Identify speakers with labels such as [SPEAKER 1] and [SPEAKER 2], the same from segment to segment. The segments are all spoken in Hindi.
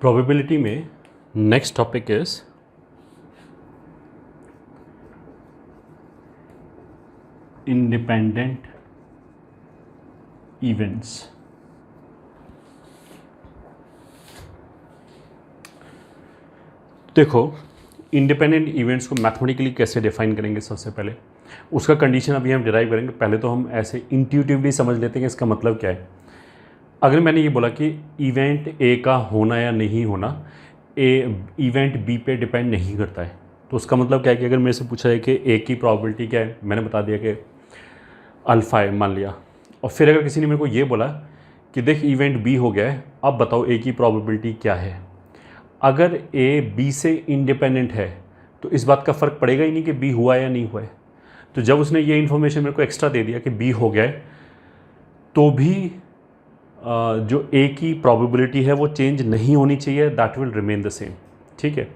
[SPEAKER 1] प्रोबेबिलिटी में next topic is independent events. देखो, इंडिपेंडेंट इवेंट्स को मैथमेटिकली कैसे डिफाइन करेंगे। सबसे पहले उसका कंडीशन अभी हम डिराइव करेंगे। पहले तो हम ऐसे इंट्यूटिवली समझ लेते हैं कि इसका मतलब क्या है। अगर मैंने ये बोला कि इवेंट ए का होना या नहीं होना इवेंट बी पे डिपेंड नहीं करता है, तो उसका मतलब क्या है कि अगर मेरे से पूछा जाए कि ए की प्रॉबिलिटी क्या है, मैंने बता दिया कि अल्फ़ा है मान लिया। और फिर अगर किसी ने मेरे को ये बोला कि देख इवेंट बी हो गया है, अब बताओ ए की प्रॉबिलिटी क्या है। अगर ए बी से इंडिपेंडेंट है तो इस बात का फ़र्क पड़ेगा ही नहीं कि बी हुआ या नहीं हुआ है। तो जब उसने ये इन्फॉर्मेशन मेरे को एक्स्ट्रा दे दिया कि बी हो गया है, तो भी जो ए की प्रॉबिलिटी है वो चेंज नहीं होनी चाहिए, that will remain the same. ठीक है।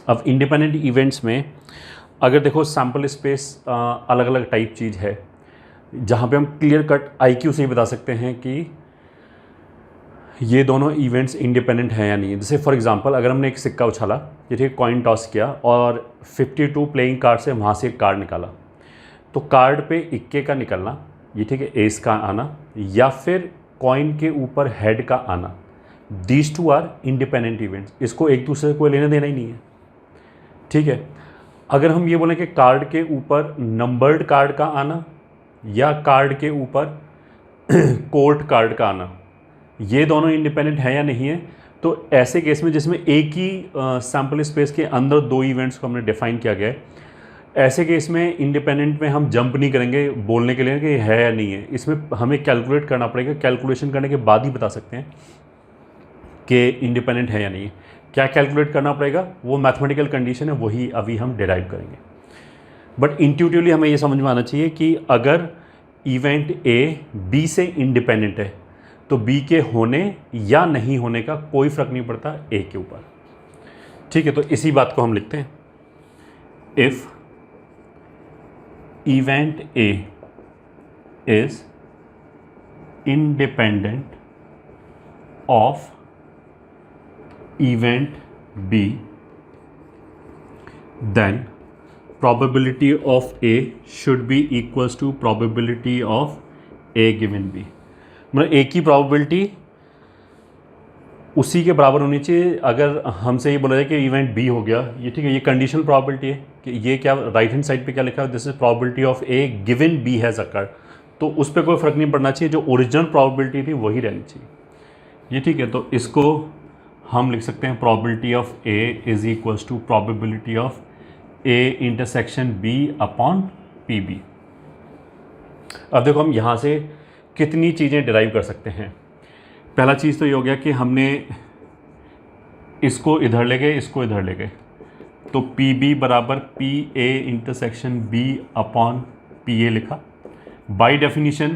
[SPEAKER 1] अब इंडिपेंडेंट इवेंट्स में अगर देखो सैम्पल स्पेस अलग अलग टाइप चीज़ है, जहाँ पे हम क्लियर कट आईक्यू से ही बता सकते हैं कि ये दोनों इवेंट्स इंडिपेंडेंट हैं या नहीं। जैसे फॉर एग्जांपल अगर हमने एक सिक्का उछाला, ये ठीक है, कॉइन टॉस किया और 52 प्लेइंग कार्ड से वहाँ से एक कार्ड निकाला, तो कार्ड पे इक्के का निकलना, ये ठीक है, एस का आना या फिर कॉइन के ऊपर हेड का आना, these two are independent events. इसको एक दूसरे को लेना देना ही नहीं है। ठीक है। अगर हम ये बोलें कि कार्ड के ऊपर नंबर्ड कार्ड का आना या कार्ड के ऊपर कोर्ट कार्ड का आना, ये दोनों इंडिपेंडेंट है या नहीं है, तो ऐसे केस में जिसमें एक ही सैम्पल स्पेस के अंदर दो इवेंट्स को हमने डिफाइन किया गया है, ऐसे केस में इंडिपेंडेंट में हम जंप नहीं करेंगे बोलने के लिए कि है या नहीं है। इसमें हमें कैलकुलेट करना पड़ेगा। कैलकुलेशन करने के बाद ही बता सकते हैं कि इंडिपेंडेंट है या नहीं है। क्या कैलकुलेट करना पड़ेगा, वो मैथमेटिकल कंडीशन है, वही अभी हम डिराइव करेंगे। बट इंट्यूटिवली हमें ये समझ में आना चाहिए कि अगर इवेंट ए बी से इंडिपेंडेंट है तो बी के होने या नहीं होने का कोई फ़र्क नहीं पड़ता ए के ऊपर। ठीक है। तो इसी बात को हम लिखते हैं, if event A is independent of event B, then probability of A should be equals to probability of A given B। मतलब A की probability उसी के बराबर होनी चाहिए। अगर हमसे ये बोला जाए कि इवेंट बी हो गया, ये ठीक है, ये कंडीशनल प्रॉबिलिटी है कि ये क्या राइट हैंड साइड पे क्या लिखा है, this is probability of A given B has occurred, तो उस पर कोई फ़र्क नहीं पड़ना चाहिए, जो ओरिजिनल प्रॉबिलिटी थी वही रहनी चाहिए। ये ठीक है। तो इसको हम लिख सकते हैं probability of A is equals to probability of A intersection B upon P B. अब देखो हम यहाँ से कितनी चीज़ें डिराइव कर सकते हैं। पहला चीज़ तो ये हो गया कि हमने इसको इधर ले गए, इसको इधर ले गए, तो पी बी बराबर P A intersection B upon P A लिखा। बाय डेफिनीशन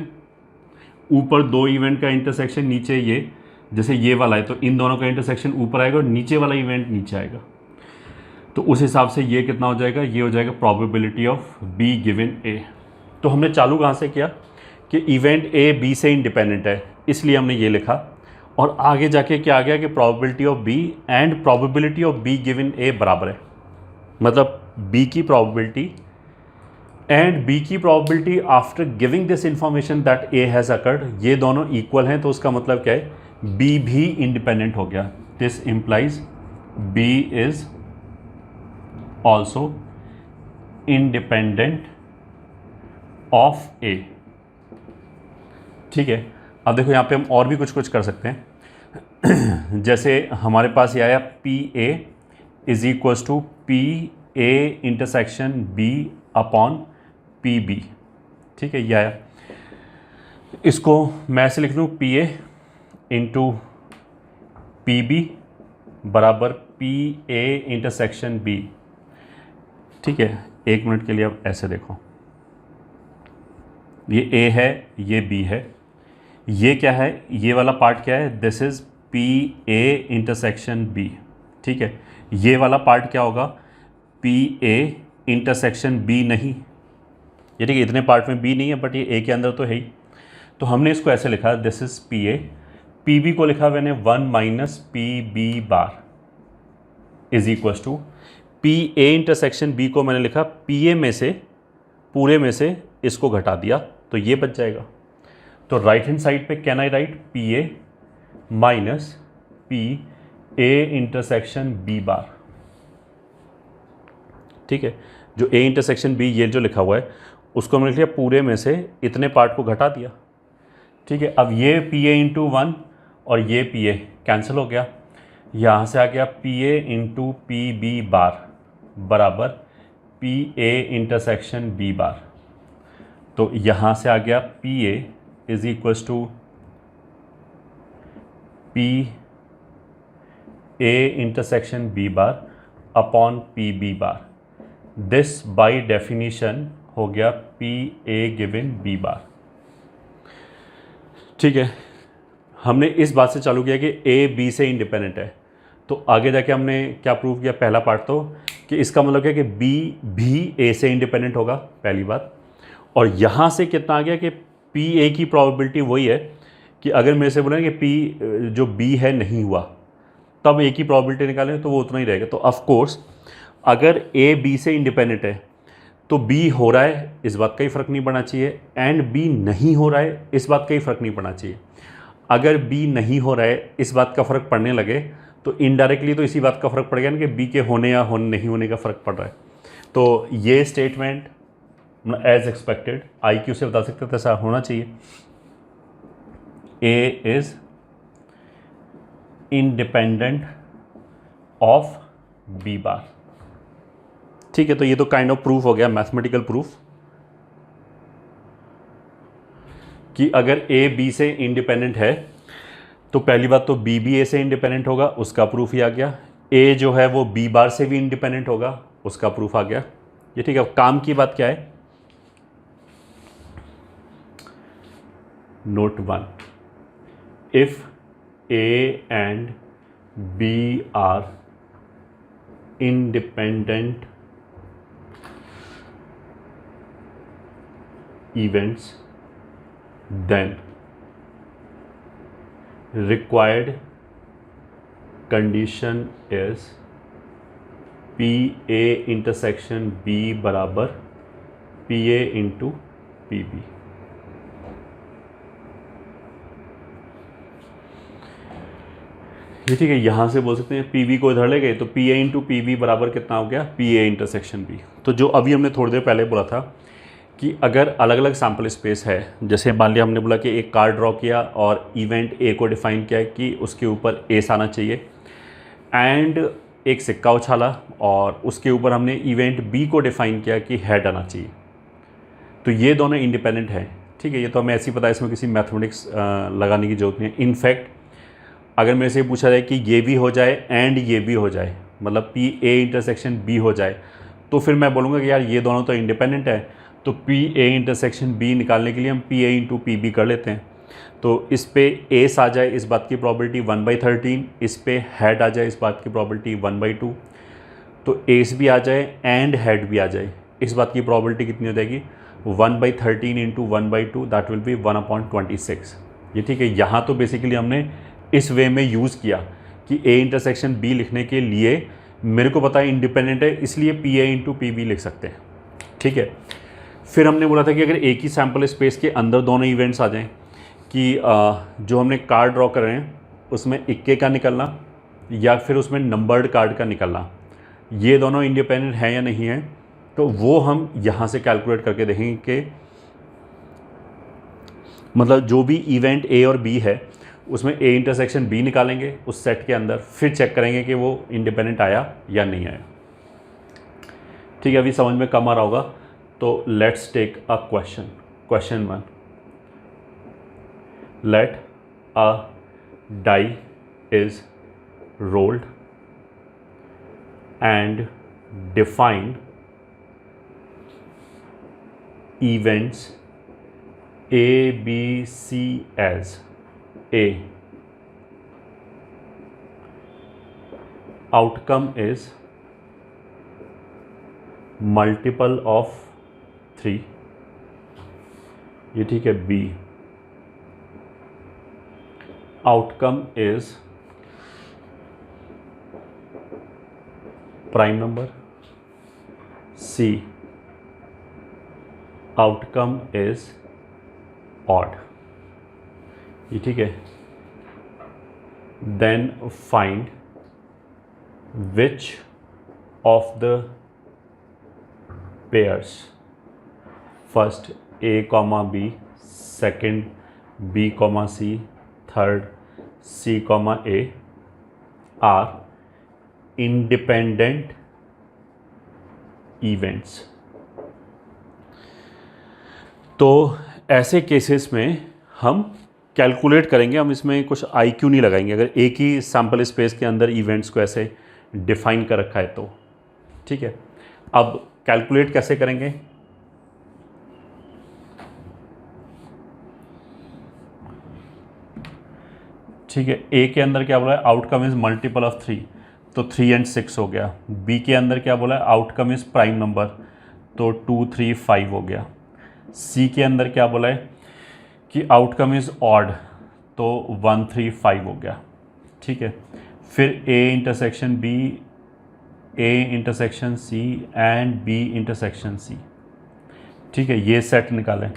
[SPEAKER 1] ऊपर दो इवेंट का इंटरसेक्शन, नीचे ये, जैसे ये वाला है तो इन दोनों का इंटरसेक्शन ऊपर आएगा और नीचे वाला इवेंट नीचे आएगा, तो उस हिसाब से ये कितना हो जाएगा, ये हो जाएगा प्रोबेबिलिटी ऑफ बी गिवन ए। तो हमने चालू कहाँ से किया कि इवेंट ए बी से इंडिपेंडेंट है, इसलिए हमने ये लिखा, और आगे जाके क्या आ गया कि probability of B and probability of B given A बराबर है। मतलब बी की प्रोबेबिलिटी एंड बी की probability after giving this information that A has occurred, ये दोनों इक्वल हैं। तो उसका मतलब क्या है, बी भी इंडिपेंडेंट हो गया। This implies B is also independent of A. ठीक है। अब देखो यहाँ पे हम और भी कुछ कर सकते हैं। जैसे हमारे पास ये आया P A is equals to P A intersection B upon P B. ठीक है, ये आया। इसको मैं ऐसे लिख लूँ, P A into P B बराबर पी ए इंटरसेक्शन बी। ठीक है। एक मिनट के लिए अब ऐसे देखो, ये ए है, ये बी है, ये क्या है, ये वाला पार्ट क्या है, this is P A intersection B. ठीक है। ये वाला पार्ट क्या होगा, पी ए इंटरसेक्शन बी नहीं, ये ठीक है, इतने पार्ट में बी नहीं है बट ये ए के अंदर तो है ही। तो हमने इसको ऐसे लिखा, this is P A P B को लिखा मैंने 1 minus P B bar is equal to P A intersection B को मैंने लिखा पी ए में से, पूरे में से इसको घटा दिया तो ये बच जाएगा। तो राइट हैंड साइड पे can I write P A minus P A intersection B bar. ठीक है, जो ए इंटरसेक्शन बी ये जो लिखा हुआ है उसको मैंने लिखा पूरे में से इतने पार्ट को घटा दिया। ठीक है, अब ये पी ए इंटू 1 और ये पी ए कैंसिल हो गया, यहाँ से आ गया P A into P B bar बराबर P A intersection B bar. तो यहाँ से आ गया P A is equals to P A intersection B bar upon P B bar. This by definition हो गया P A given B bar. ठीक है, हमने इस बात से चालू किया कि ए बी से इंडिपेंडेंट है, तो आगे जाके हमने क्या प्रूव किया, पहला पार्ट तो कि इसका मतलब क्या है कि बी भी ए से इंडिपेंडेंट होगा, पहली बात। और यहाँ से कितना आ गया कि पी ए की प्रोबेबिलिटी वही है कि अगर मेरे से बोले कि पी जो बी है नहीं हुआ तब ए की प्रोबेबिलिटी निकालें तो वो उतना ही रहेगा। तो ऑफ कोर्स अगर ए बी से इंडिपेंडेंट है तो बी हो रहा है इस बात का ही फ़र्क नहीं पड़ना चाहिए, एंड बी नहीं हो रहा है इस बात का ही फ़र्क नहीं पड़ना चाहिए। अगर बी नहीं हो रहा है इस बात का फ़र्क पड़ने लगे तो इनडायरेक्टली तो इसी बात का फ़र्क पड़ेगा ना कि बी के होने या नहीं होने का फ़र्क पड़ रहा है। तो ये statement as expected I Q से बता सकते थे ऐसा होना चाहिए, A is independent of B bar. ठीक है, तो ये तो काइंड ऑफ प्रूफ हो गया, मैथमेटिकल प्रूफ, कि अगर ए बी से इंडिपेंडेंट है तो पहली बात तो बी भी ए से इंडिपेंडेंट होगा, उसका प्रूफ ही आ गया। ए जो है वो बी बार से भी इंडिपेंडेंट होगा, उसका प्रूफ आ गया। ये ठीक है। अब काम की बात क्या है, note 1, if A and B are independent events, then required condition is P A intersection B बराबर P A into P B. ये ठीक है, यहाँ से बोल सकते हैं पी बी को इधर ले गए तो P A into P B बराबर कितना हो गया, पी ए इंटरसेक्शन बी। तो जो अभी हमने थोड़ी देर पहले बोला था कि अगर अलग अलग सैम्पल स्पेस है, जैसे मान लिया हमने बोला कि एक कार्ड ड्रॉ किया और इवेंट ए को डिफाइन किया कि उसके ऊपर एस आना चाहिए, एंड एक सिक्का उछाला और उसके ऊपर हमने इवेंट बी को डिफाइन किया कि हेड आना चाहिए, तो ये दोनों इंडिपेंडेंट हैं। ठीक है, ये तो हमें ऐसे ही पता है, इसमें किसी मैथमेटिक्स लगाने की जरूरत नहीं है। इनफैक्ट अगर मेरे से पूछा जाए कि ये भी हो जाए एंड ये भी हो जाए, मतलब पी ए इंटरसेक्शन बी हो जाए, तो फिर मैं बोलूँगा कि यार ये दोनों तो इंडिपेंडेंट है, तो पी ए इंटरसेक्शन बी निकालने के लिए हम P A into P B कर लेते हैं। तो इस पे एस आ जाए इस बात की प्रोबेबिलिटी 1/13, इस पे हेड आ जाए इस बात की प्रोबेबिलिटी 1/2, तो एस भी आ जाए एंड हेड भी आ जाए इस बात की प्रोबेबिलिटी कितनी हो जाएगी, 1/13 इंटू 1/2, दैट विल बी 1/26। ये ठीक है। यहाँ तो बेसिकली हमने इस वे में यूज़ किया कि ए इंटरसेक्शन बी लिखने के लिए मेरे को पता है इंडिपेंडेंट है, इसलिए P A into P B लिख सकते हैं। ठीक है, फिर हमने बोला था कि अगर एक ही सैम्पल स्पेस के अंदर दोनों इवेंट्स आ जाएं कि जो हमने कार्ड ड्रॉ कर रहे हैं उसमें इक्के का निकलना या फिर उसमें नंबर्ड कार्ड का निकलना, ये दोनों इंडिपेंडेंट हैं या नहीं हैं, तो वो हम यहाँ से कैलकुलेट करके देखेंगे कि मतलब जो भी इवेंट ए और बी है उसमें ए इंटरसेक्शन बी निकालेंगे उस सेट के अंदर, फिर चेक करेंगे कि वो इंडिपेंडेंट आया या नहीं आया। ठीक है, अभी समझ में कम आ रहा होगा, तो let's take a question. Question 1, let a die is rolled and define events A, B, C as A. Outcome is multiple of 3, ये ठीक है B। Outcome is prime number, C outcome is odd, ये ठीक है। Then find which of the pairs, first A comma B, second B comma C, third C comma A are independent events. तो ऐसे केसेस में हम कैलकुलेट करेंगे, हम इसमें कुछ IQ नहीं लगाएंगे। अगर एक ही सैम्पल स्पेस के अंदर इवेंट्स को ऐसे डिफाइन कर रखा है तो ठीक है। अब कैलकुलेट कैसे करेंगे? ठीक है, ए के अंदर क्या बोला है? आउटकम इज मल्टीपल ऑफ 3, तो 3 and 6 हो गया। बी के अंदर क्या बोला है? आउटकम इज प्राइम नंबर, तो 2 3 5 हो गया। सी के अंदर क्या बोला है कि आउटकम इज ऑड, तो 1 3 5 हो गया। ठीक है, फिर A intersection B, A intersection C and B intersection C. ठीक है, ये सेट निकालें।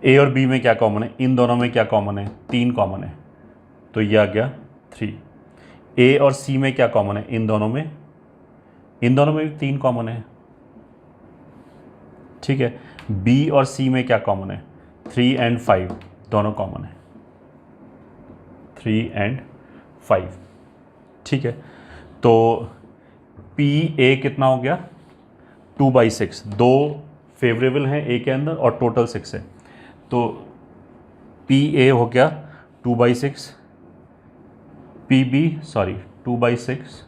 [SPEAKER 1] ए और बी में क्या कॉमन है? इन दोनों में क्या कॉमन है? 3 कॉमन है, तो ये आ गया 3। ए और सी में क्या कॉमन है? इन दोनों में भी 3 कॉमन है। ठीक है, बी और सी में क्या कॉमन है? 3 and 5 दोनों कॉमन है, 3 and 5। ठीक है, तो पी ए कितना हो गया? 2/6। 2 फेवरेबल हैं ए के अंदर और टोटल 6 है, तो पी ए हो गया 2/6, पी बी 2/6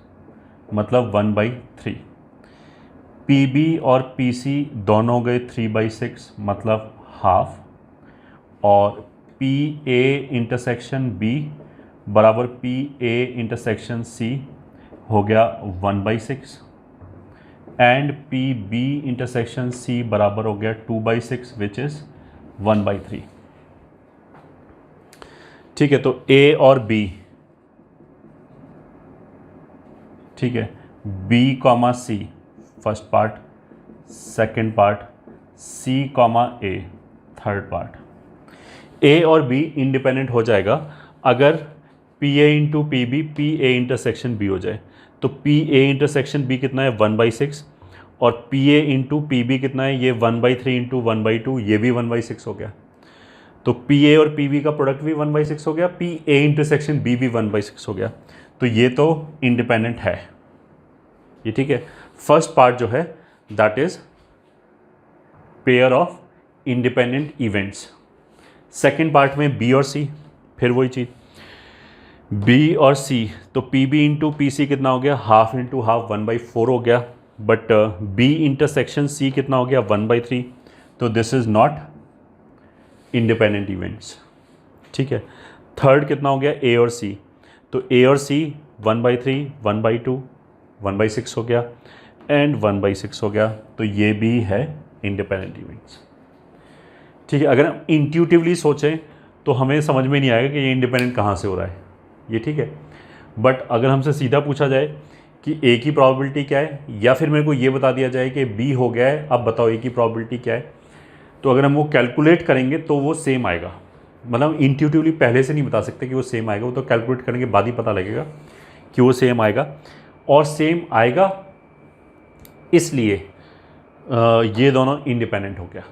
[SPEAKER 1] मतलब 1/3। पी बी और पी सी दोनों गए 3/6 मतलब हाफ, और पी ए इंटरसेक्शन बी बराबर पी ए इंटरसेक्शन सी हो गया 1/6, and P B intersection C बराबर हो गया 2/6 विच इज़ 1/3। ठीक है, तो ए और बी, ठीक है, B comma C first part, second part, C comma A third part. A और बी इंडिपेंडेंट हो जाएगा अगर P A into P B P A intersection B हो जाए। तो पी ए इंटरसेक्शन बी कितना है? 1/6, और P A into P B कितना है? ये 1/3 इंटू 1/2, ये भी 1/6 हो गया। तो पी ए और पी बी का प्रोडक्ट भी 1/6 हो गया, पी ए इंटरसेक्शन बी भी 1/6 हो गया। तो ये तो इंडिपेंडेंट है, ये ठीक है। फर्स्ट पार्ट जो है that is pair of independent events. Second part में बी और सी, फिर वही चीज़, बी और सी, तो P B into P C कितना हो गया? हाफ इंटू हाफ 1/4 हो गया, बट बी इंटरसेक्शन सी कितना हो गया? 1/3। तो this is not independent events. ठीक है, थर्ड कितना हो गया? ए और सी, तो ए और सी 1/3 1/2 1/6 हो गया, एंड 1/6 हो गया, तो ये भी है इंडिपेंडेंट इवेंट्स। ठीक है, अगर हम इंट्यूटिवली सोचें तो हमें समझ में नहीं आएगा कि ये इंडिपेंडेंट कहाँ से हो रहा है, ये ठीक है। बट अगर हमसे सीधा पूछा जाए कि ए की प्रोबेबिलिटी क्या है, या फिर मेरे को ये बता दिया जाए कि बी हो गया है, अब बताओ ए की प्रोबेबिलिटी क्या है, तो अगर हम वो कैलकुलेट करेंगे तो वो सेम आएगा। मतलब इंट्यूटिवली पहले से नहीं बता सकते कि वो सेम आएगा, वो तो कैलकुलेट करने के बाद ही पता लगेगा कि वो सेम आएगा। और सेम आएगा इसलिए ये दोनों इंडिपेंडेंट हो गया।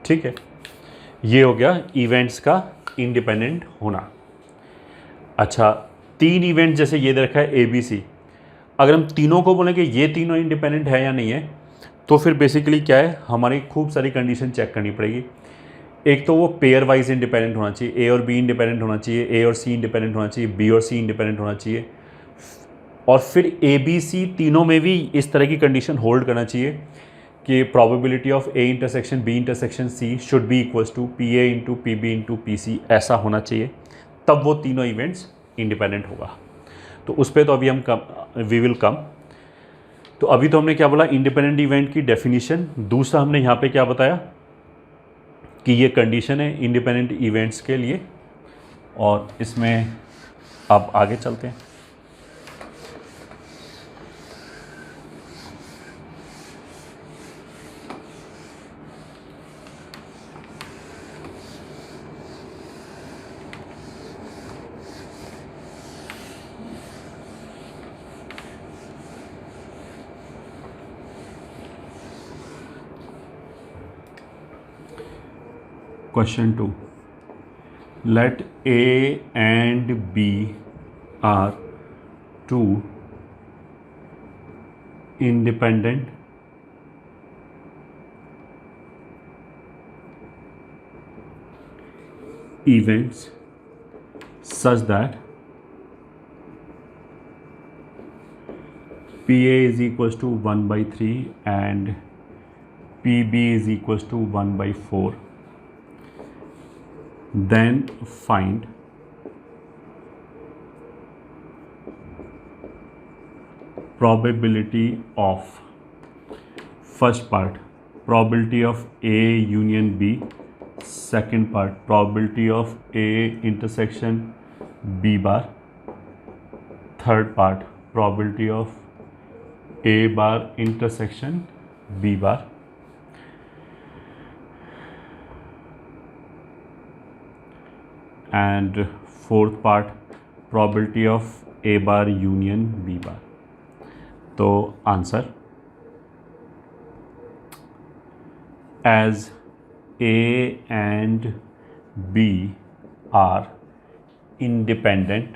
[SPEAKER 1] ठीक है, ये हो गया इवेंट्स का इंडिपेंडेंट होना। अच्छा, 3 इवेंट जैसे ये दे रखा है ए बी सी, अगर हम तीनों को बोलें कि ये तीनों इंडिपेंडेंट है या नहीं है, तो फिर बेसिकली क्या है, हमारी खूब सारी कंडीशन चेक करनी पड़ेगी। एक तो वो पेयर वाइज इंडिपेंडेंट होना चाहिए, ए और बी इंडिपेंडेंट होना चाहिए, ए और सी इंडिपेंडेंट होना चाहिए, बी और सी इंडिपेंडेंट होना चाहिए, और फिर ए बी सी तीनों में भी इस तरह की कंडीशन होल्ड करना चाहिए कि probability of A intersection B intersection C should be equals to P A into P B into P C, ऐसा होना चाहिए, तब वो तीनों इवेंट्स इंडिपेंडेंट होगा। तो उस पर तो अभी हम वी विल कम। तो अभी तो हमने क्या बोला? इंडिपेंडेंट इवेंट की डेफिनेशन। दूसरा हमने यहाँ पे क्या बताया कि ये कंडीशन है इंडिपेंडेंट इवेंट्स के लिए। और इसमें अब आगे चलते हैं। Question 2. Let A and B are two independent events such that PA is equals to 1 by 3 and PB is equals to 1 by 4. Then find probability of first part probability of A union B, second part probability of A intersection B bar, third part probability of A bar intersection B bar, and fourth part probability of A bar union B bar. तो answer as A and B are independent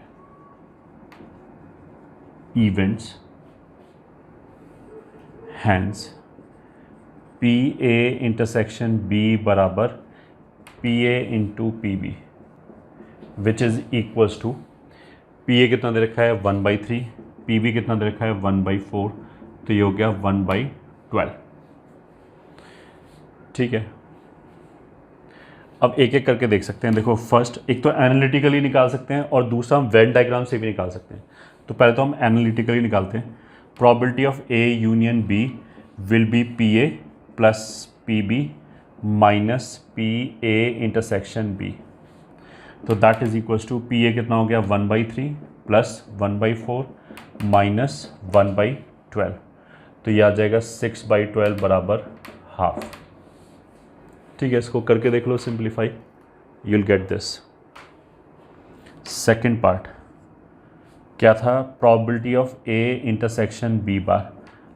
[SPEAKER 1] events, hence PA intersection B बराबर PA into PB which is equals to PA कितना दे रखा है 1/3, PB कितना दे रखा है 1/4, तो ये हो गया 1/12। ठीक है, अब एक एक करके देख सकते हैं। देखो फर्स्ट एक तो एनालिटिकली निकाल सकते हैं और दूसरा हम वेन डायग्राम से भी निकाल सकते हैं। तो पहले तो हम एनालिटिकली निकालते हैं। Probability of A union B will be P A plus P B minus P A intersection B. तो that is equals to P A कितना हो गया 1/3 प्लस 1/4 माइनस 1/12। तो ये आ जाएगा 6/12 बराबर हाफ। ठीक है, इसको करके देख लो simplify, you will get this. Second part क्या था, probability of A intersection B bar.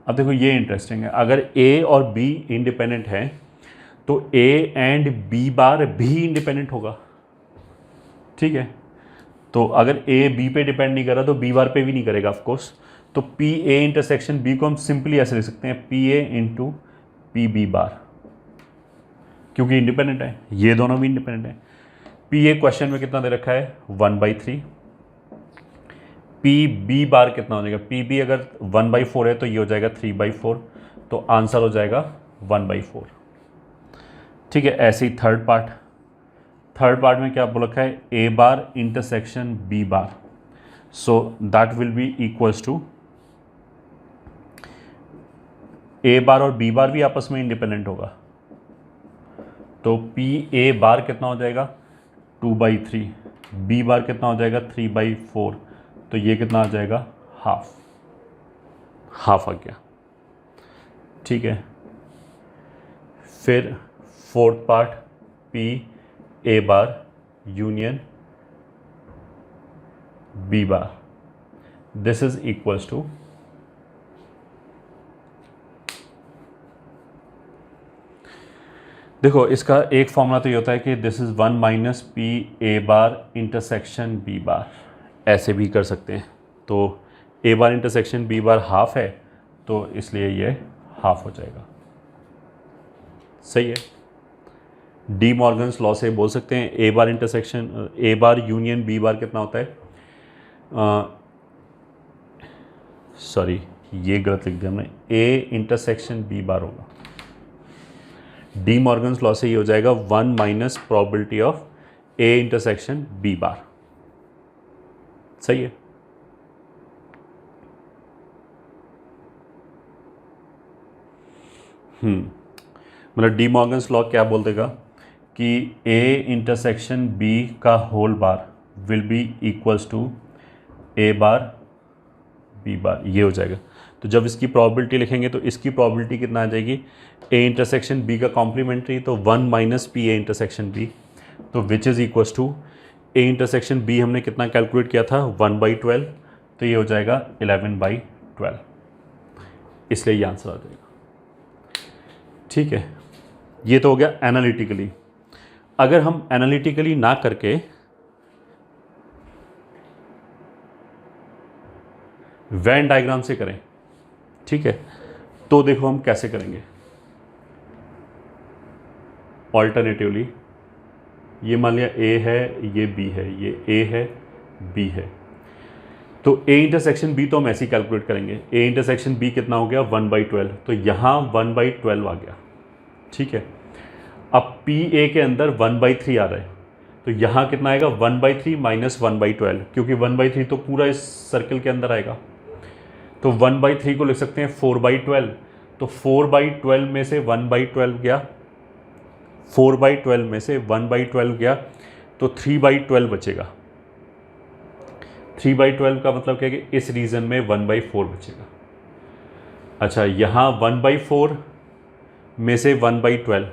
[SPEAKER 1] अब देखो ये इंटरेस्टिंग है, अगर ए और बी इंडिपेंडेंट हैं तो ए एंड बी बार भी इंडिपेंडेंट होगा। ठीक है, तो अगर ए बी पे डिपेंड नहीं कर रहा तो बी बार पे भी नहीं करेगा ऑफ कोर्स। तो पी ए इंटरसेक्शन बी को हम सिंपली ऐसे लिख सकते हैं P A into P B bar, क्योंकि इंडिपेंडेंट है, ये दोनों भी इंडिपेंडेंट है। पी ए क्वेश्चन में कितना दे रखा है 1/3, पी बी बार कितना हो जाएगा, पी बी अगर 1/4 है तो ये हो जाएगा 3/4, तो आंसर हो जाएगा 1/4। ठीक है, ऐसे ही थर्ड पार्ट में क्या बोल रखा है, A bar intersection B bar, so that will be equals to A bar और बी बार भी आपस में इंडिपेंडेंट होगा। तो पी ए बार कितना हो जाएगा 2/3, बी बार कितना हो जाएगा 3/4, तो ये कितना आ जाएगा हाफ आ गया। ठीक है, फिर fourth part P A bar union B bar, this is equals to देखो इसका एक फॉर्मूला तो ये होता है कि this is 1 minus P A bar intersection B bar, ऐसे भी कर सकते हैं। तो A bar intersection B bar half है, तो इसलिए ये हाफ हो जाएगा। सही है, डी मॉर्गन्स लॉ से बोल सकते हैं A bar intersection A bar union B bar कितना होता है, सॉरी ये गलत लिख दिया हमने, ए इंटरसेक्शन बी बार होगा। डी मॉर्गन्स लॉ से ये हो जाएगा 1 minus probability of A intersection B bar. सही है, मतलब डी मॉर्गन्स लॉ क्या बोल देगा कि A इंटरसेक्शन B का whole bar will be equals to A bar B bar, ये हो जाएगा। तो जब इसकी प्रोबेबिलिटी लिखेंगे तो इसकी प्रोबेबिलिटी कितना आ जाएगी, A इंटरसेक्शन B का कॉम्प्लीमेंट्री, तो 1 minus P A intersection B, तो which is equals to A intersection B हमने कितना कैलकुलेट किया था 1/12, तो ये हो जाएगा 11/12, इसलिए ये आंसर आ जाएगा। ठीक है, ये तो हो गया एनालिटिकली। अगर हम एनालिटिकली ना करके वेन डायग्राम से करें, ठीक है, तो देखो हम कैसे करेंगे। ऑल्टरनेटिवली ये मान लिया A है, ये B है, ये A है, B है, तो A इंटरसेक्शन B तो हम ऐसे ही कैलकुलेट करेंगे। A इंटरसेक्शन B कितना हो गया 1/12, तो यहाँ 1/12 आ गया। ठीक है, अब PA के अंदर 1/3 आ रहा है, तो यहाँ कितना आएगा 1/3 माइनस 1/12, क्योंकि 1/3 तो पूरा इस सर्कल के अंदर आएगा, तो 1/3 को लिख सकते हैं 4/12, तो 4/12 में से 1/12 गया, 4/12 में से 1/12 गया, तो 3/12 बचेगा। 3/12 का मतलब क्या है कि इस रीजन में 1/4 बचेगा। अच्छा, यहाँ 1/4 में से 1/12,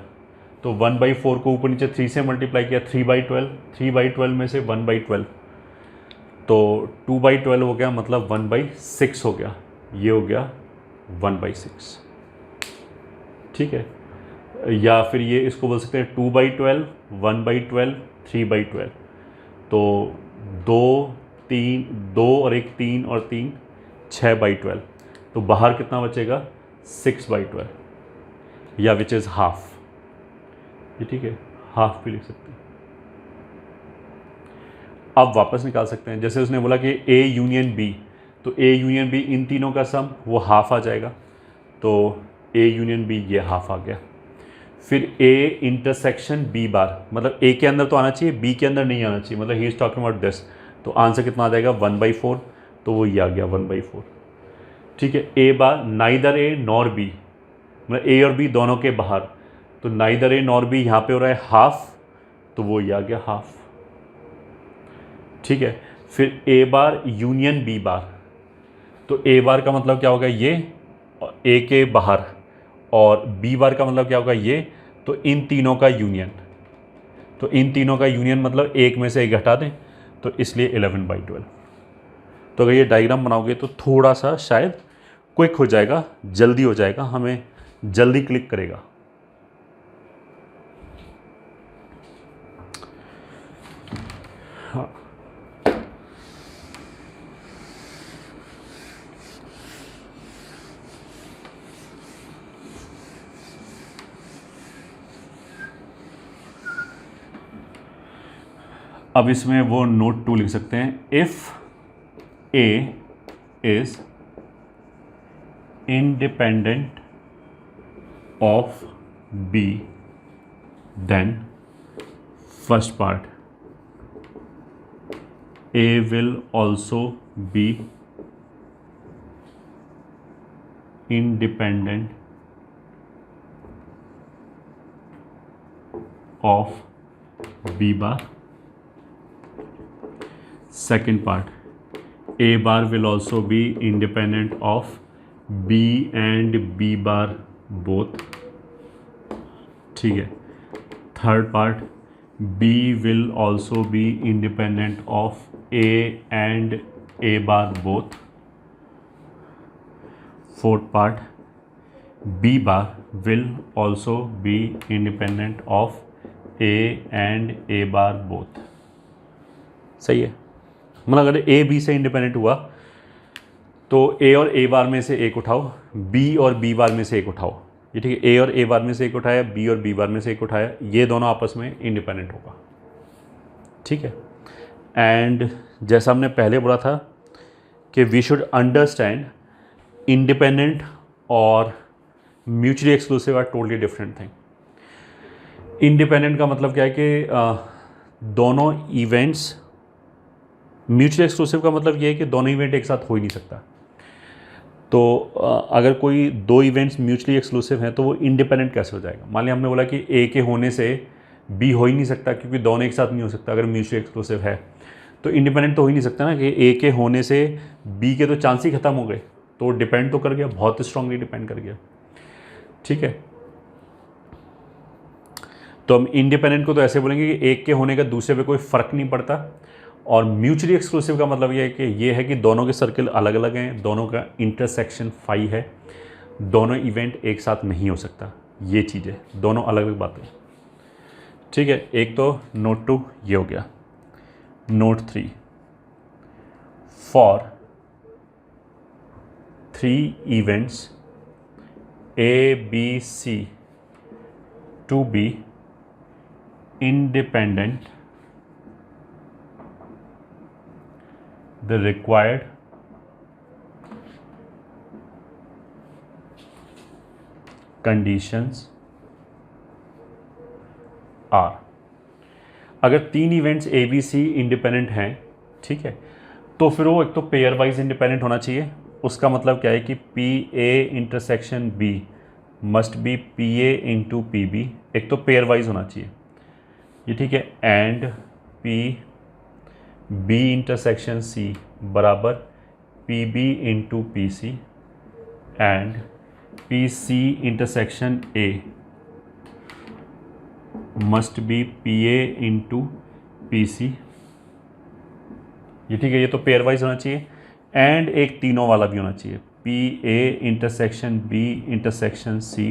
[SPEAKER 1] तो 1/4 को ऊपर नीचे 3 से मल्टीप्लाई किया, 3/12, 3/12 में से 1/12, तो 2/12 हो गया, मतलब 1/6 हो गया, ये हो गया 1/6। ठीक है, या फिर ये इसको बोल सकते हैं 2/12, 1/12, 3/12, तो 2 3 2 और 1 3 और 3 6/12, तो बाहर कितना बचेगा 6/12, या विच इज़ हाफ। ये ठीक है, हाफ भी लिख सकते हैं। अब वापस निकाल सकते हैं, जैसे उसने बोला कि A यूनियन B, तो A यूनियन B इन तीनों का सम वो हाफ आ जाएगा, तो A यूनियन B ये हाफ आ गया। फिर A इंटरसेक्शन B बार, मतलब A के अंदर तो आना चाहिए, B के अंदर नहीं आना चाहिए, मतलब he is talking about this, तो आंसर कितना आ जाएगा 1/4, तो वो ये आ गया 1/4। ठीक है, A bar neither A nor B, मतलब A और B दोनों के बाहर, तो नाइदर A नॉर B यहाँ पे हो रहा है हाफ, तो वो ये आ गया हाफ। ठीक है, फिर A बार यूनियन B बार, तो A बार का मतलब क्या होगा ये A के बाहर, और B बार का मतलब क्या होगा ये, तो इन तीनों का यूनियन, तो इन तीनों का यूनियन मतलब एक में से एक घटा दें, तो इसलिए 11/12। तो अगर ये डायग्राम बनाओगे तो थोड़ा सा शायद क्विक हो जाएगा, जल्दी हो जाएगा, हमें जल्दी क्लिक करेगा। हाँ, अब इसमें वो नोट 2 लिख सकते हैं, if A is independent of B, then first part A will also be independent of B bar. Second part, A bar will also be independent of B and B bar both. ठीक है, third part, B will also be independent of A and A bar both. Fourth part, B bar will also be independent of A and A bar both. सही है, मतलब अगर A B से इंडिपेंडेंट हुआ तो A और A बार में से एक उठाओ, B और B बार में से एक उठाओ, ये ठीक है, A और A बार में से एक उठाया, B और B बार में से एक उठाया, ये दोनों आपस में इंडिपेंडेंट होगा। ठीक है, एंड जैसा हमने पहले बोला था कि वी शुड अंडरस्टैंड इंडिपेंडेंट और mutually exclusive are totally different thing. Independent का मतलब क्या है कि दोनों इवेंट्स, म्यूचुअली एक्सक्लूसिव का मतलब ये है कि दोनों इवेंट एक साथ हो ही नहीं सकता। तो अगर कोई दो इवेंट्स म्यूचुअली एक्सक्लूसिव हैं तो वो इंडिपेंडेंट कैसे हो जाएगा। मान लिया हमने बोला कि ए के होने से बी हो ही नहीं सकता क्योंकि दोनों एक साथ नहीं हो सकता अगर म्यूचुअली एक्सक्लूसिव है। तो इंडिपेंडेंट तो हो ही नहीं सकता ना कि ए के होने से बी के तो चांस ही खत्म हो गए, तो डिपेंड तो कर गया, बहुत स्ट्रांगली डिपेंड कर गया। ठीक है, तो हम इंडिपेंडेंट को तो ऐसे बोलेंगे कि एक के होने का दूसरे पे कोई फ़र्क नहीं पड़ता, और म्यूचुअली एक्सक्लूसिव का मतलब ये है कि दोनों के सर्कल अलग अलग हैं, दोनों का इंटरसेक्शन फाई है, दोनों इवेंट एक साथ नहीं हो सकता। ये चीज़ है, दोनों अलग अलग बातें। ठीक है, एक तो नोट 2 ये हो गया। Note 3, for 3 events A, B, C to be independent, the required conditions are। अगर 3 events A B C independent हैं, ठीक है, तो फिर वो एक तो पेयर वाइज इंडिपेंडेंट होना चाहिए। उसका मतलब क्या है कि P A intersection B must be P A into P B, एक तो पेयर वाइज होना चाहिए ये, ठीक है। And P B intersection C बराबर P B into P C, and P C intersection A must be P A into P C, ये ठीक है, ये तो पेयर वाइज होना चाहिए। एंड एक तीनों वाला भी होना चाहिए, P A intersection B intersection C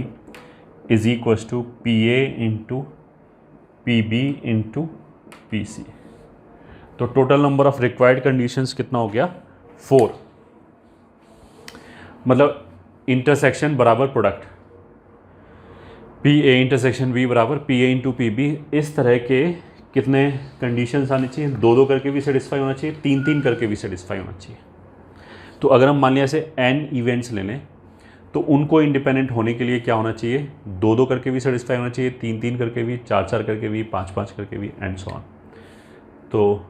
[SPEAKER 1] is equals to P A into P B into P C. तो total number of required conditions कितना हो गया? 4। मतलब इंटरसेक्शन बराबर product, P A intersection B बराबर P A into P B, इस तरह के कितने कंडीशंस आने चाहिए? 2-2 करके भी सेटिस्फाई होना चाहिए, 3-3 करके भी सेटिस्फाई होना चाहिए। तो अगर हम मान लिया ऐसे n इवेंट्स ले लें, तो उनको इंडिपेंडेंट होने के लिए क्या होना चाहिए? 2-2 करके भी सेटिस्फाई होना चाहिए, 3-3 करके भी, 4-4 करके भी, 5-5 करके भी, एंड सो ऑन। तो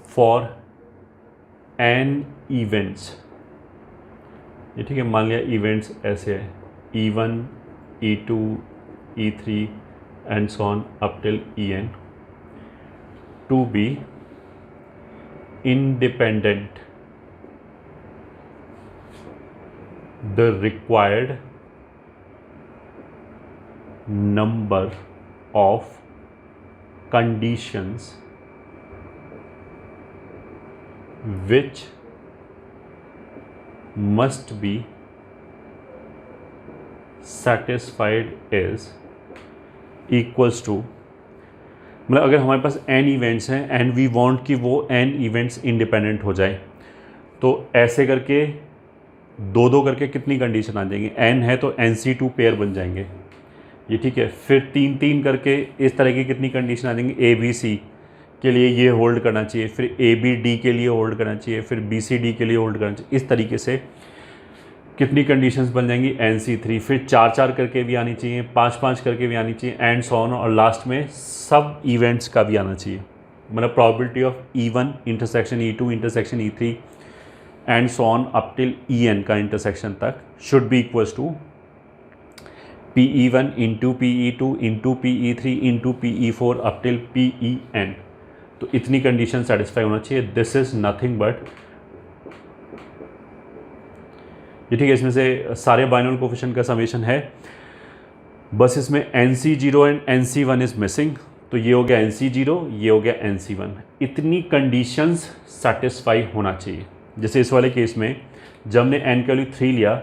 [SPEAKER 1] फॉर n इवेंट्स, ये ठीक है, मान लिया इवेंट्स ऐसे है E1, E2, E3 and so on up till En, to be independent, the required number of conditions which must be satisfied is equals to, मतलब अगर हमारे पास n इवेंट्स हैं एंड वी वांट कि वो n इवेंट्स इंडिपेंडेंट हो जाए, तो ऐसे करके 2-2 करके कितनी कंडीशन आ जाएंगी? n है तो NC2 पेयर बन जाएंगे, ये ठीक है। फिर 3-3 करके इस तरह की कितनी कंडीशन आ जाएंगी? ए बी सी के लिए ये होल्ड करना चाहिए, फिर ए बी डी के लिए होल्ड करना चाहिए, फिर बी सी डी के लिए होल्ड करना चाहिए। इस तरीके से कितनी कंडीशंस बन जाएंगी? NC3। फिर 4-4 करके भी आनी चाहिए, 5-5 करके भी आनी चाहिए, एंड सो ऑन, और लास्ट में सब इवेंट्स का भी आना चाहिए। मतलब probability of E1 intersection E2 intersection E3 and so on up till En का इंटरसेक्शन तक should be equals to PE1 into PE2 into PE3 into PE4 up till PEN। तो इतनी कंडीशन सेटिस्फाई होना चाहिए। दिस इज नथिंग बट, ये ठीक है, इसमें से सारे बाइनोमियल कोफिशिएंट का समेशन है, बस इसमें NC0 and NC1 is missing. तो ये हो गया NC0, ये हो गया NC1। इतनी कंडीशंस सेटिस्फाई होना चाहिए। जैसे इस वाले केस में जब हमने n का वैल्यू 3 लिया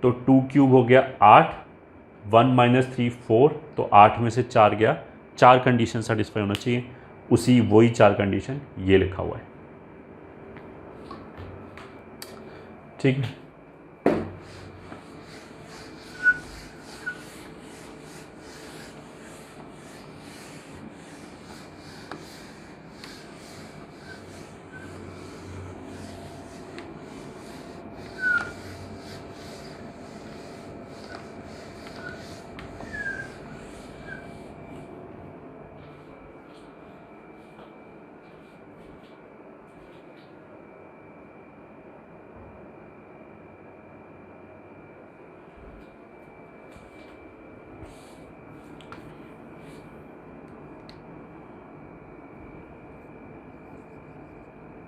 [SPEAKER 1] तो 2 क्यूब हो गया 8, 1 - 3 4, तो 8 में से 4 गया, 4 कंडीशन सेटिस्फाई होना चाहिए। उसी वही 4 कंडीशन ये लिखा हुआ है, ठीक है।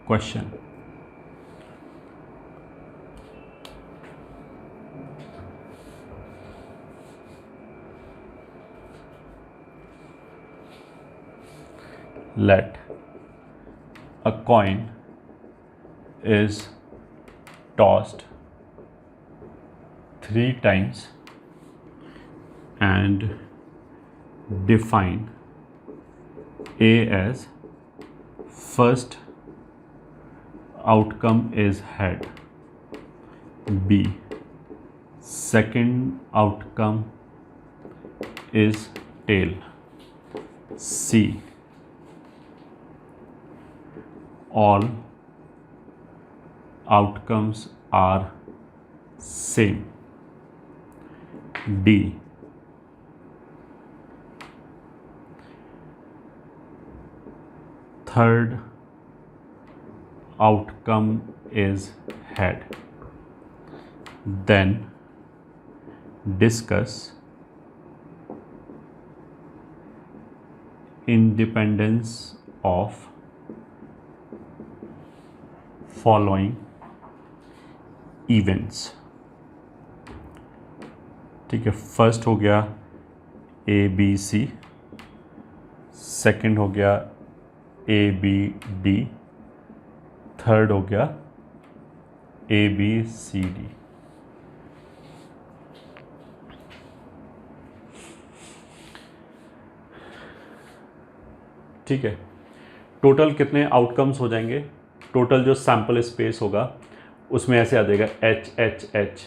[SPEAKER 1] Question. Let a coin is tossed 3 times and define A as first outcome is head, B second outcome is tail, C all outcomes are same, D third outcome is head. Then discuss independence of following events। ठीक है, फर्स्ट हो गया ABC, सेकंड हो गया ABD, थर्ड हो गया ABCD। ठीक है, टोटल कितने आउटकम्स हो जाएंगे? टोटल जो सैम्पल स्पेस होगा उसमें ऐसे आ जाएगा HHH,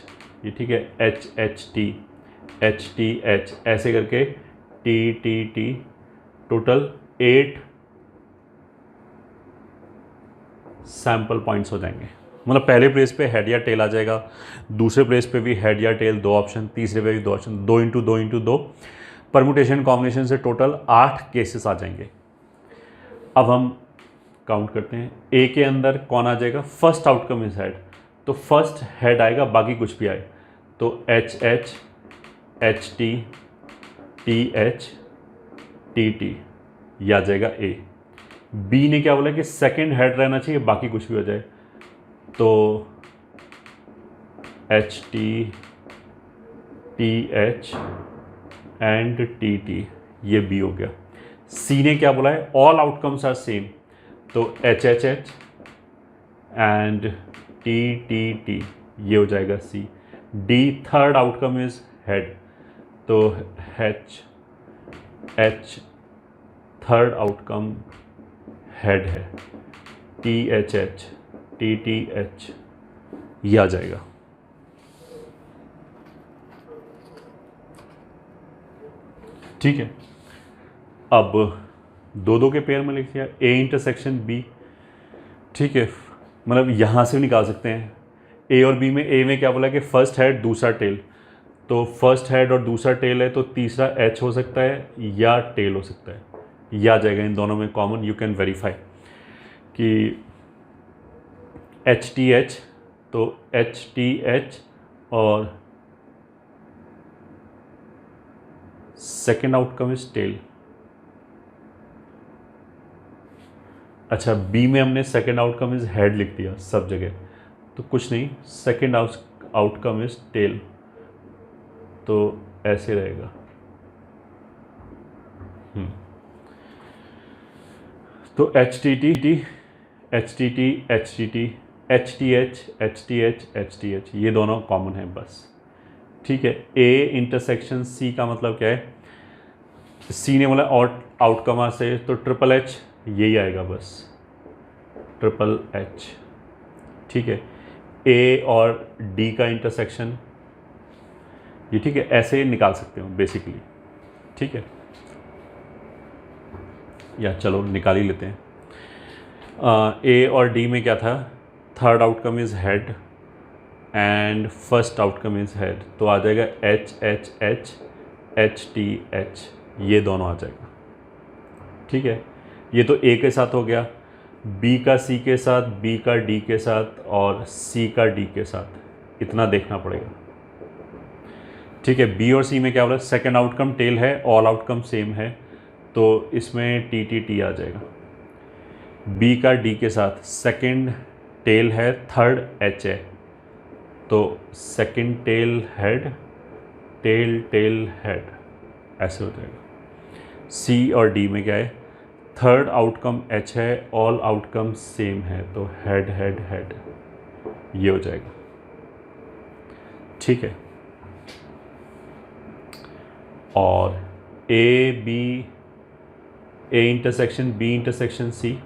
[SPEAKER 1] ये ठीक है, HHT, HTH, ऐसे करके TTT, टोटल 8 सैम्पल पॉइंट्स हो जाएंगे। मतलब पहले प्लेस पे हेड या टेल आ जाएगा, दूसरे प्लेस पे भी हेड या टेल 2 ऑप्शन, तीसरे पे भी 2 option, 2 into 2 into 2 permutation combination से टोटल 8 केसेस आ जाएंगे। अब हम काउंट करते हैं, ए के अंदर कौन आ जाएगा? फर्स्ट आउटकम इज हेड, तो फर्स्ट हेड आएगा, बाकी कुछ भी आए तो HH, HT, TH, TT, ये आ जाएगा ए। बी ने क्या बोला कि सेकंड हेड रहना चाहिए, बाकी कुछ भी हो जाए, तो HT, TH एंड TT, ये बी हो गया। सी ने क्या बोला है? ऑल आउटकम्स आर सेम, तो HHH एंड TTT, ये हो जाएगा C. D third outcome is head, तो H थर्ड आउटकम हेड है, THH, TTH, ये आ जाएगा। ठीक है, अब 2-2 के पेयर में लिख दिया, A इंटरसेक्शन B। ठीक है, मतलब यहाँ से भी निकाल सकते हैं A और B में। A में क्या बोला कि फर्स्ट हेड दूसरा टेल, तो फर्स्ट हेड और दूसरा टेल है, तो तीसरा H हो सकता है या टेल हो सकता है, यह आ जाएगा इन दोनों में कॉमन। यू कैन वेरीफाई कि HTH, तो HTH और सेकेंड आउटकम इज टेल। अच्छा, बी में हमने सेकेंड आउटकम इज हेड लिख दिया सब जगह, तो कुछ नहीं, सेकेंड आउटकम इज टेल, तो ऐसे रहेगा। तो HTT, HTT, HTT, HTH, HTH, HTH, ये दोनों कॉमन है बस। ठीक है, A इंटरसेक्शन C का मतलब क्या है? C ने बोला और आउटकम से, तो ट्रिपल H यही आएगा बस, ट्रिपल H। ठीक है, A और D का इंटरसेक्शन, ये ठीक है, ऐसे निकाल सकते हो बेसिकली। ठीक है, या चलो निकाल ही लेते हैं। A और D में क्या था? Third outcome is head and first outcome is head, तो आ जाएगा HHH, HTH, ये दोनों आ जाएगा। ठीक है, ये तो A के साथ हो गया, B का C के साथ, B का D के साथ और C का D के साथ, इतना देखना पड़ेगा। ठीक है, B और C में क्या बोला? सेकेंड आउटकम टेल है, ऑल आउटकम सेम है, तो इसमें TTT आ जाएगा। बी का डी के साथ सेकंड टेल है, थर्ड एच है, तो second tail head, tail tail head, ऐसे हो जाएगा। सी और डी में क्या है, थर्ड आउटकम एच है, ऑल आउटकम सेम है, तो हेड हेड हेड, ये हो जाएगा। ठीक है, और A B, A intersection B intersection C,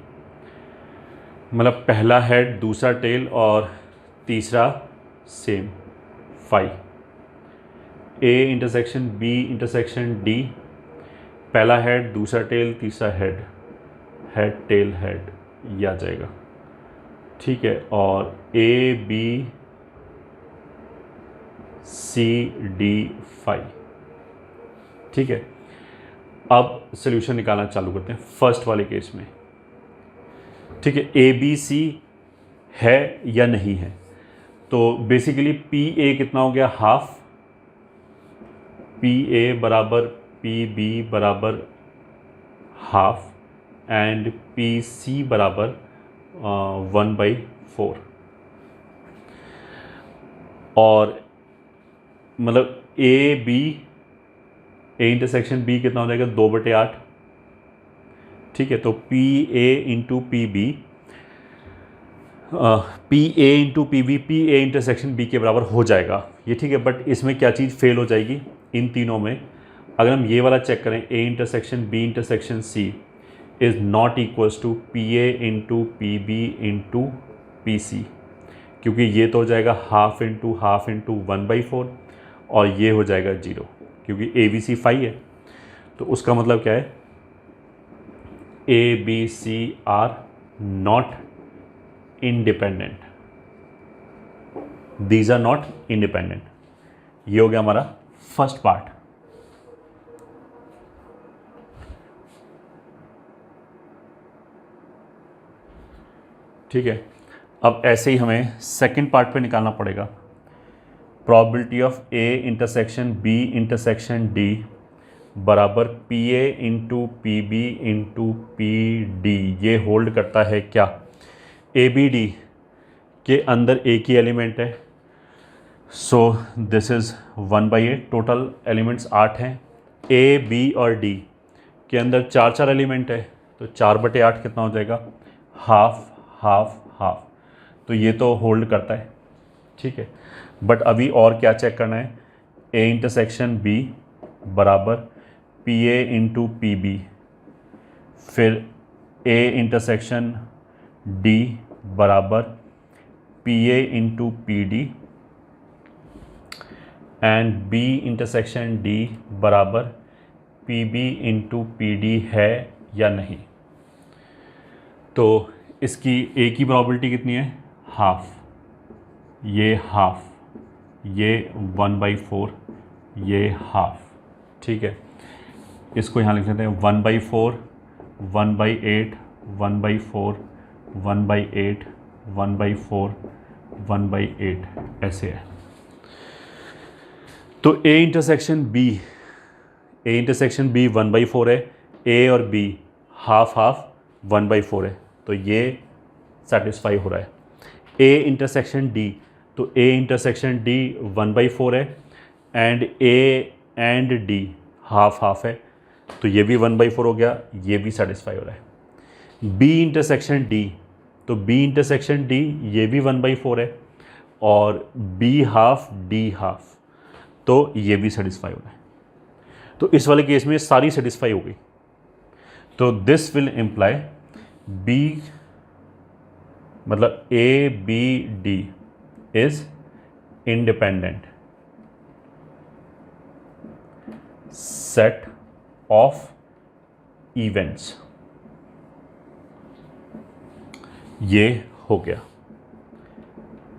[SPEAKER 1] मतलब पहला हेड दूसरा टेल और तीसरा same, 5। A intersection B intersection D, पहला हेड दूसरा टेल तीसरा हेड, हेड टेल हेड, ये आ जाएगा। ठीक है, और ए बी सी डी 5। ठीक है, अब सोल्यूशन निकालना चालू करते हैं फर्स्ट वाले केस में। ठीक है, ए बी सी है या नहीं है, तो बेसिकली पी ए कितना हो गया, हाफ, पी ए बराबर पी बी बराबर हाफ, एंड पी सी बराबर 1/4। और मतलब A B, A intersection B कितना हो जाएगा, 2/8। ठीक है, तो P A into P B, P A into P B, P A intersection B के बराबर हो जाएगा ये। ठीक है, बट इसमें क्या चीज़ फेल हो जाएगी इन तीनों में, अगर हम ये वाला चेक करें, A intersection B intersection C is not equals to P A into P B into P C, क्योंकि ये तो हो जाएगा हाफ इंटू 1/4, और ये हो जाएगा 0, क्योंकि ए बी सी 5 है। तो उसका मतलब क्या है, A B C are not independent, these are not independent. ये हो गया हमारा फर्स्ट पार्ट। ठीक है, अब ऐसे ही हमें सेकंड पार्ट पे निकालना पड़ेगा। Probability of A intersection B intersection D बराबर P A into P B into P D, ये होल्ड करता है क्या, ए बी डी के अंदर एक ही एलिमेंट है, so this is 1/8, total elements 8 हैं। ए बी और डी के अंदर 4 एलिमेंट है, तो 4/8 कितना हो जाएगा, हाफ हाफ हाफ, तो ये तो होल्ड करता है। ठीक है, बट अभी और क्या चेक करना है, ए इंटरसेक्शन बी बराबर P A into P B, फिर ए इंटरसेक्शन डी बराबर P A into P D, and B intersection D बराबर P B into P D है या नहीं। तो इसकी ए की प्रोबेबिलिटी कितनी है, हाफ, ये हाफ, ये 1/4, ये हाफ। ठीक है, इसको यहाँ लिख लेते हैं 1/4, 1/8, 1/4, 1/8, 1/4, 1/8, ऐसे है। तो A intersection B, A intersection B 1/4 है, ए और बी हाफ हाफ 1/4 है, तो ये सेटिस्फाई हो रहा है। ए इंटरसेक्शन डी, तो ए इंटरसेक्शन डी 1/4 है, and A and D half half है, तो ये भी 1/4 हो गया, ये भी सेटिस्फाई हो रहा है। बी इंटरसेक्शन डी, तो बी इंटरसेक्शन डी ये भी 1/4 है, और बी हाफ डी हाफ, तो ये भी सेटिस्फाई हो रहा है। तो इस वाले केस में सारी सेटिस्फाई हो गई, तो दिस विल इम्प्लाई बी, मतलब A B D is independent set of events. ये हो गया।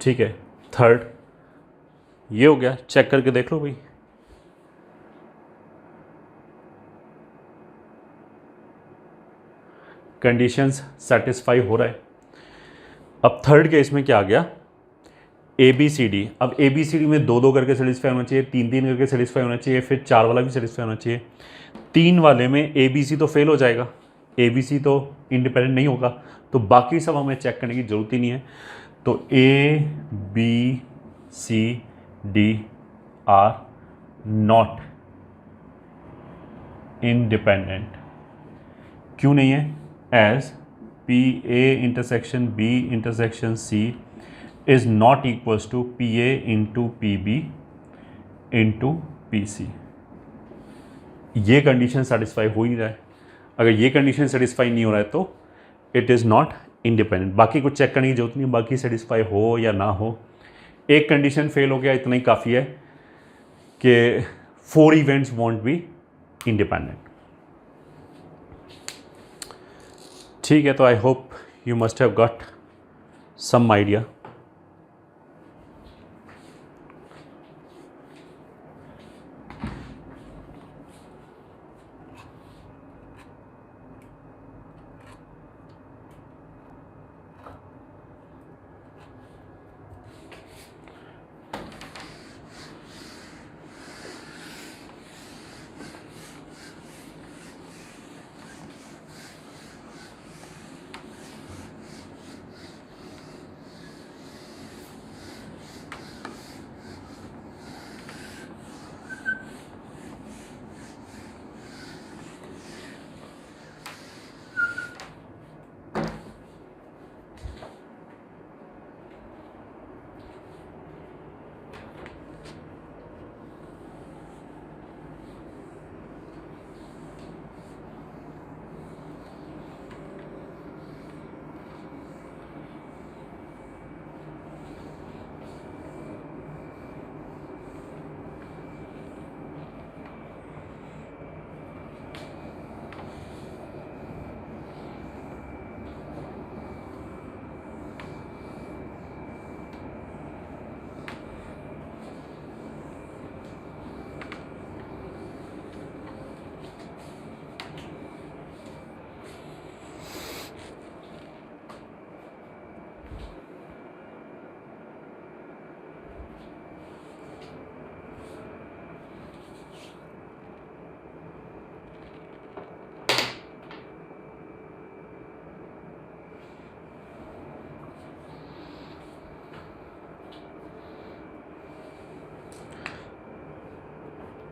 [SPEAKER 1] ठीक है, थर्ड ये हो गया, चेक करके देख लो भाई। कंडीशंस सेटिस्फाई हो रहा है। अब थर्ड केस में क्या आ गया, ए बी सी डी। अब ए बी सी डी में 2-2 करके सेटिस्फाई होना चाहिए, 3-3 करके सेटिस्फाई होना चाहिए, फिर 4 वाला भी सेटिस्फाई होना चाहिए। 3 वाले में ए बी सी तो फेल हो जाएगा, ABC तो इंडिपेंडेंट नहीं होगा, तो बाकी सब हमें चेक करने की ज़रूरत ही नहीं है। तो ABCD आर नॉट इंडिपेंडेंट। क्यों नहीं है? As PA intersection B intersection C is not equals to PA into PB into PC। ये कंडीशन सेटिस्फाई हो ही नहीं रहा है। अगर ये कंडीशन सेटिस्फाई नहीं हो रहा है तो इट इज़ नॉट इंडिपेंडेंट। बाकी कुछ चेक करने की जरूरत नहीं, बाकी सेटिस्फाई हो या ना हो। एक कंडीशन फेल हो गया, इतना ही काफ़ी है कि 4 इवेंट्स वॉन्ट बी इंडिपेंडेंट। ठीक है, तो I hope you must have got some idea.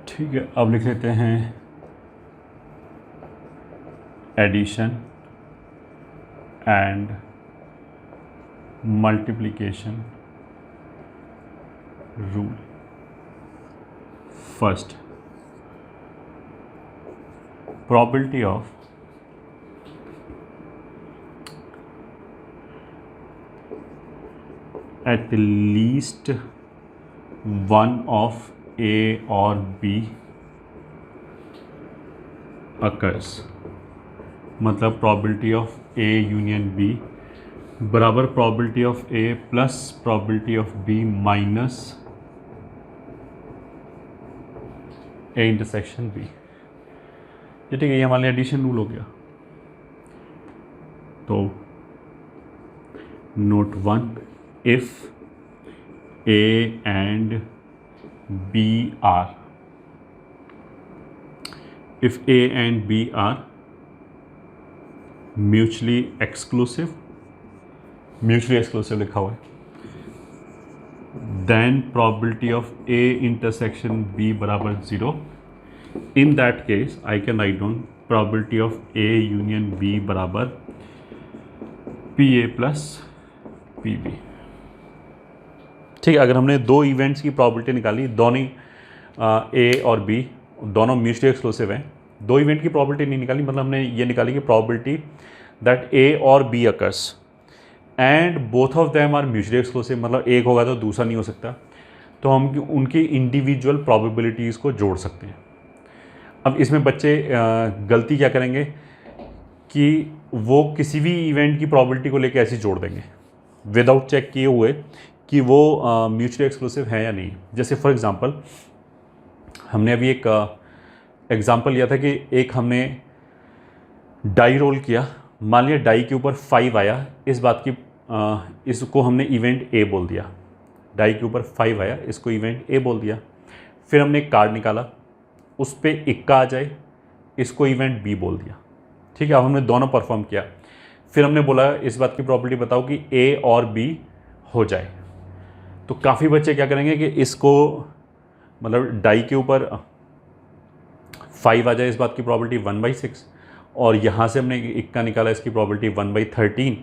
[SPEAKER 1] ठीक है, अब लिख लेते हैं addition and multiplication rule. First, probability of at least one of A or B occurs, मतलब probability of A union B बराबर probability of A plus probability of B minus A intersection B। ये ठीक है, ये हमारे एडिशन रूल हो गया। तो note 1, if A and B are, if A and B are mutually exclusive लिखा हुआ है, then probability of A intersection B बराबर 0। In that case I can write down probability of A union B बराबर PA प्लस PB। ठीक है, अगर हमने दो इवेंट्स की प्रॉबिलिटी निकाली, दोनों A और B दोनों म्यूचुअली एक्सक्लूसिव हैं, दो इवेंट की प्रॉबिलिटी नहीं निकाली, मतलब हमने ये निकाली कि प्रॉबिलिटी दैट A और B occurs and both of them are mutually exclusive, मतलब एक होगा तो दूसरा नहीं हो सकता, तो हम उनकी इंडिविजुअल प्रॉबिलिटीज़ को जोड़ सकते हैं। अब इसमें बच्चे गलती क्या करेंगे कि वो किसी भी इवेंट की प्रॉबिलिटी को लेकर ऐसे जोड़ देंगे विदाउट चेक किए हुए कि वो म्यूचुअली एक्सक्लूसिव है या नहीं। जैसे फॉर एग्जांपल हमने अभी एक एग्जांपल लिया था कि एक हमने डाई रोल किया, मान लिया डाई के ऊपर 5 आया, इस बात की इसको हमने इवेंट ए बोल दिया। डाई के ऊपर 5 आया, इसको इवेंट ए बोल दिया। फिर हमने एक कार्ड निकाला, उस पर इक्का आ जाए, इसको इवेंट बी बोल दिया। ठीक है, अब हमने दोनों परफॉर्म किया, फिर हमने बोला इस बात की प्रॉपर्टी बताओ कि ए और बी हो जाए। तो काफ़ी बच्चे क्या करेंगे कि इसको मतलब डाई के ऊपर 5 आ जाए, इस बात की प्रॉपर्टी 1/6, और यहाँ से हमने इक्का निकाला, इसकी प्रॉपर्टी 1/13,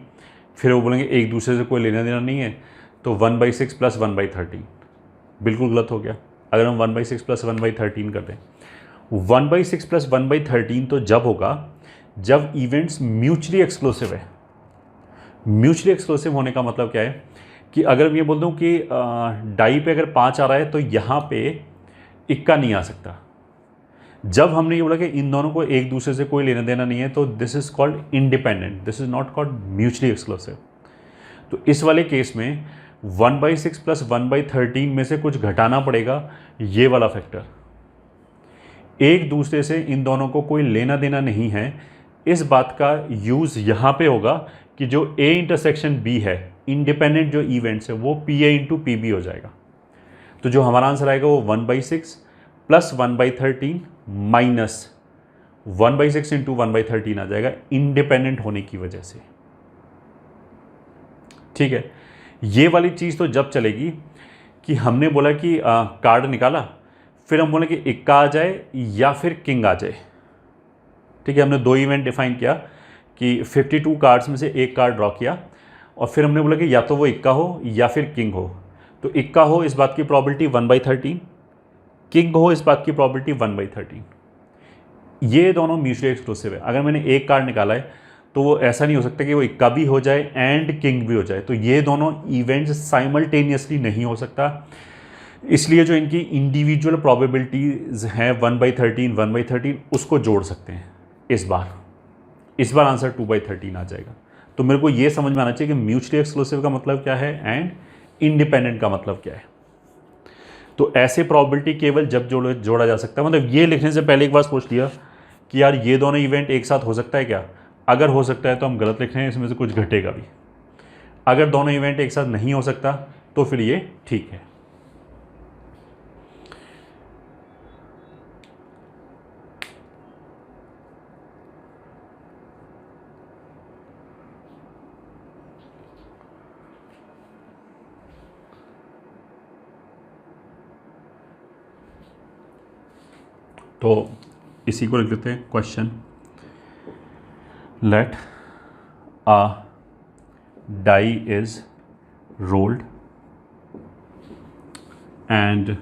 [SPEAKER 1] फिर वो बोलेंगे एक दूसरे से कोई लेना देना नहीं है, तो 1/6 प्लस 1/13 बिल्कुल गलत हो गया। अगर हम 1/6 प्लस 1/13 कर दें, 1/6 प्लस 1/13 तो जब होगा जब इवेंट्स म्यूचुअली एक्सक्लूसिव है। म्यूचुअली एक्सक्लूसिव होने का मतलब क्या है कि अगर मैं ये बोल दूँ कि डाई पे अगर 5 आ रहा है तो यहाँ पे इक्का नहीं आ सकता। जब हमने ये बोला कि इन दोनों को एक दूसरे से कोई लेना देना नहीं है, तो this is called independent, this is not called mutually exclusive. तो इस वाले केस में 1/6 प्लस 1/13 में से कुछ घटाना पड़ेगा, ये वाला फैक्टर। एक दूसरे से इन दोनों को कोई लेना देना नहीं है, इस बात का यूज़ यहाँ पे होगा कि जो A इंटरसेक्शन B है, इंडिपेंडेंट जो इवेंट्स है, वो PA इंटू PB हो जाएगा। तो जो हमारा आंसर आएगा वो 1/6 प्लस 1/13 माइनस 1/6 इंटू 1/13 आ जाएगा, इंडिपेंडेंट होने की वजह से। ठीक है, ये वाली चीज़ तो जब चलेगी कि हमने बोला कि कार्ड निकाला, फिर हम बोले कि इक्का आ जाए या फिर किंग आ जाए। ठीक है, हमने 2 इवेंट डिफाइन किया कि 52 कार्ड्स में से एक कार्ड ड्रॉ किया, और फिर हमने बोला कि या तो वो इक्का हो या फिर किंग हो। तो इक्का हो इस बात की प्रॉबिलिटी 1/13, किंग हो इस बात की प्रॉबिलिटी 1/13। ये दोनों म्यूचुअली एक्सक्लूसिव है। अगर मैंने एक कार्ड निकाला है तो वो ऐसा नहीं हो सकता कि वो इक्का भी हो जाए एंड किंग भी हो जाए। तो ये दोनों इवेंट्स साइमल्टेनियसली नहीं हो सकता, इसलिए जो इनकी इंडिविजुअल प्रोबेबिलिटीज़ हैं 1/13 1/13 उसको जोड़ सकते हैं। इस बार आंसर 2/13 आ जाएगा। तो मेरे को ये समझ में आना चाहिए कि म्यूचुअली एक्सक्लूसिव का मतलब क्या है एंड इंडिपेंडेंट का मतलब क्या है। तो ऐसे प्रोबेबिलिटी केवल जब जोड़ा जा सकता है, मतलब ये लिखने से पहले एक बार सोच लिया कि यार ये दोनों इवेंट एक साथ हो सकता है क्या। अगर हो सकता है तो हम गलत लिख रहे हैं, इसमें से कुछ घटेगा भी। अगर दोनों इवेंट एक साथ नहीं हो सकता तो फिर ये ठीक है। तो इसी को लिख लेते हैं question. Let a die is rolled and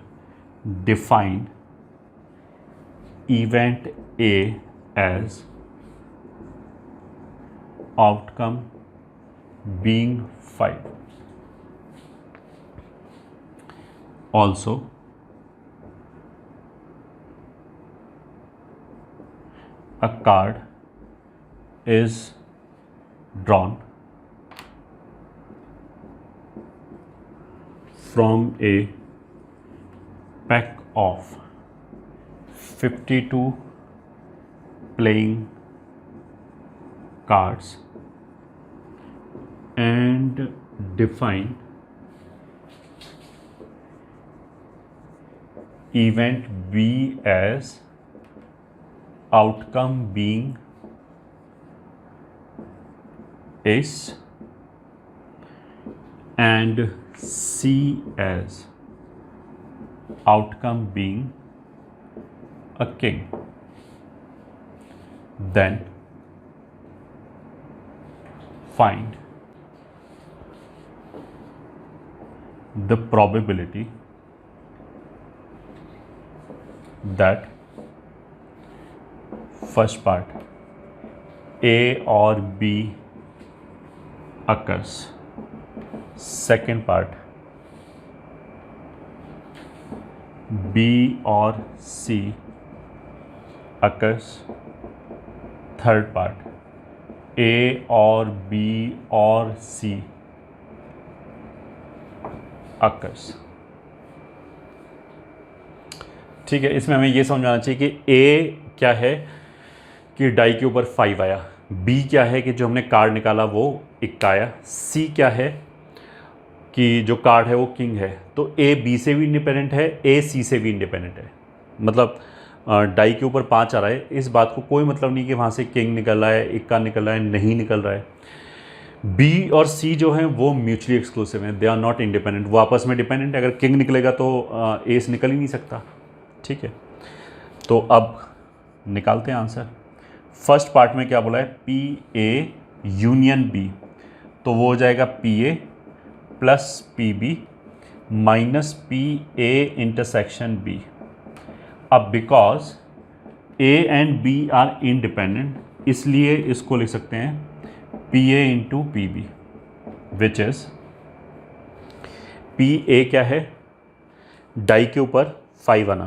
[SPEAKER 1] define event A as outcome being 5. Also, a card is drawn from a pack of 52 playing cards and define event B as outcome being ace and C as outcome being a king. Then find the probability that first part A or B occurs, second part B or C occurs, third part A or B or C occurs। ठीक है, इसमें हमें ये समझाना चाहिए कि A क्या है कि डाई के ऊपर 5 आया, B क्या है कि जो हमने कार्ड निकाला वो इक्का आया, C क्या है कि जो कार्ड है वो किंग है। तो A B से भी इंडिपेंडेंट है, A C से भी इंडिपेंडेंट है। मतलब डाई के ऊपर 5 आ रहा है, इस बात को कोई मतलब नहीं कि वहाँ से किंग निकल रहा है, इक्का निकल रहा है, नहीं निकल रहा है। बी और सी जो हैं वो म्यूचुअली एक्सक्लूसिव हैं, दे आर नॉट इंडिपेंडेंट, वो आपस में डिपेंडेंट है। अगर किंग निकलेगा तो एस निकल ही नहीं सकता। ठीक है, तो अब निकालते हैं आंसर। फर्स्ट पार्ट में क्या बोला है, पी ए यूनियन बी, तो वो हो जाएगा P A plus P B minus P A intersection B. अब because A and B are independent, इसलिए इसको लिख सकते हैं P A into P B, which is P A क्या है, डाई के ऊपर 5 आना,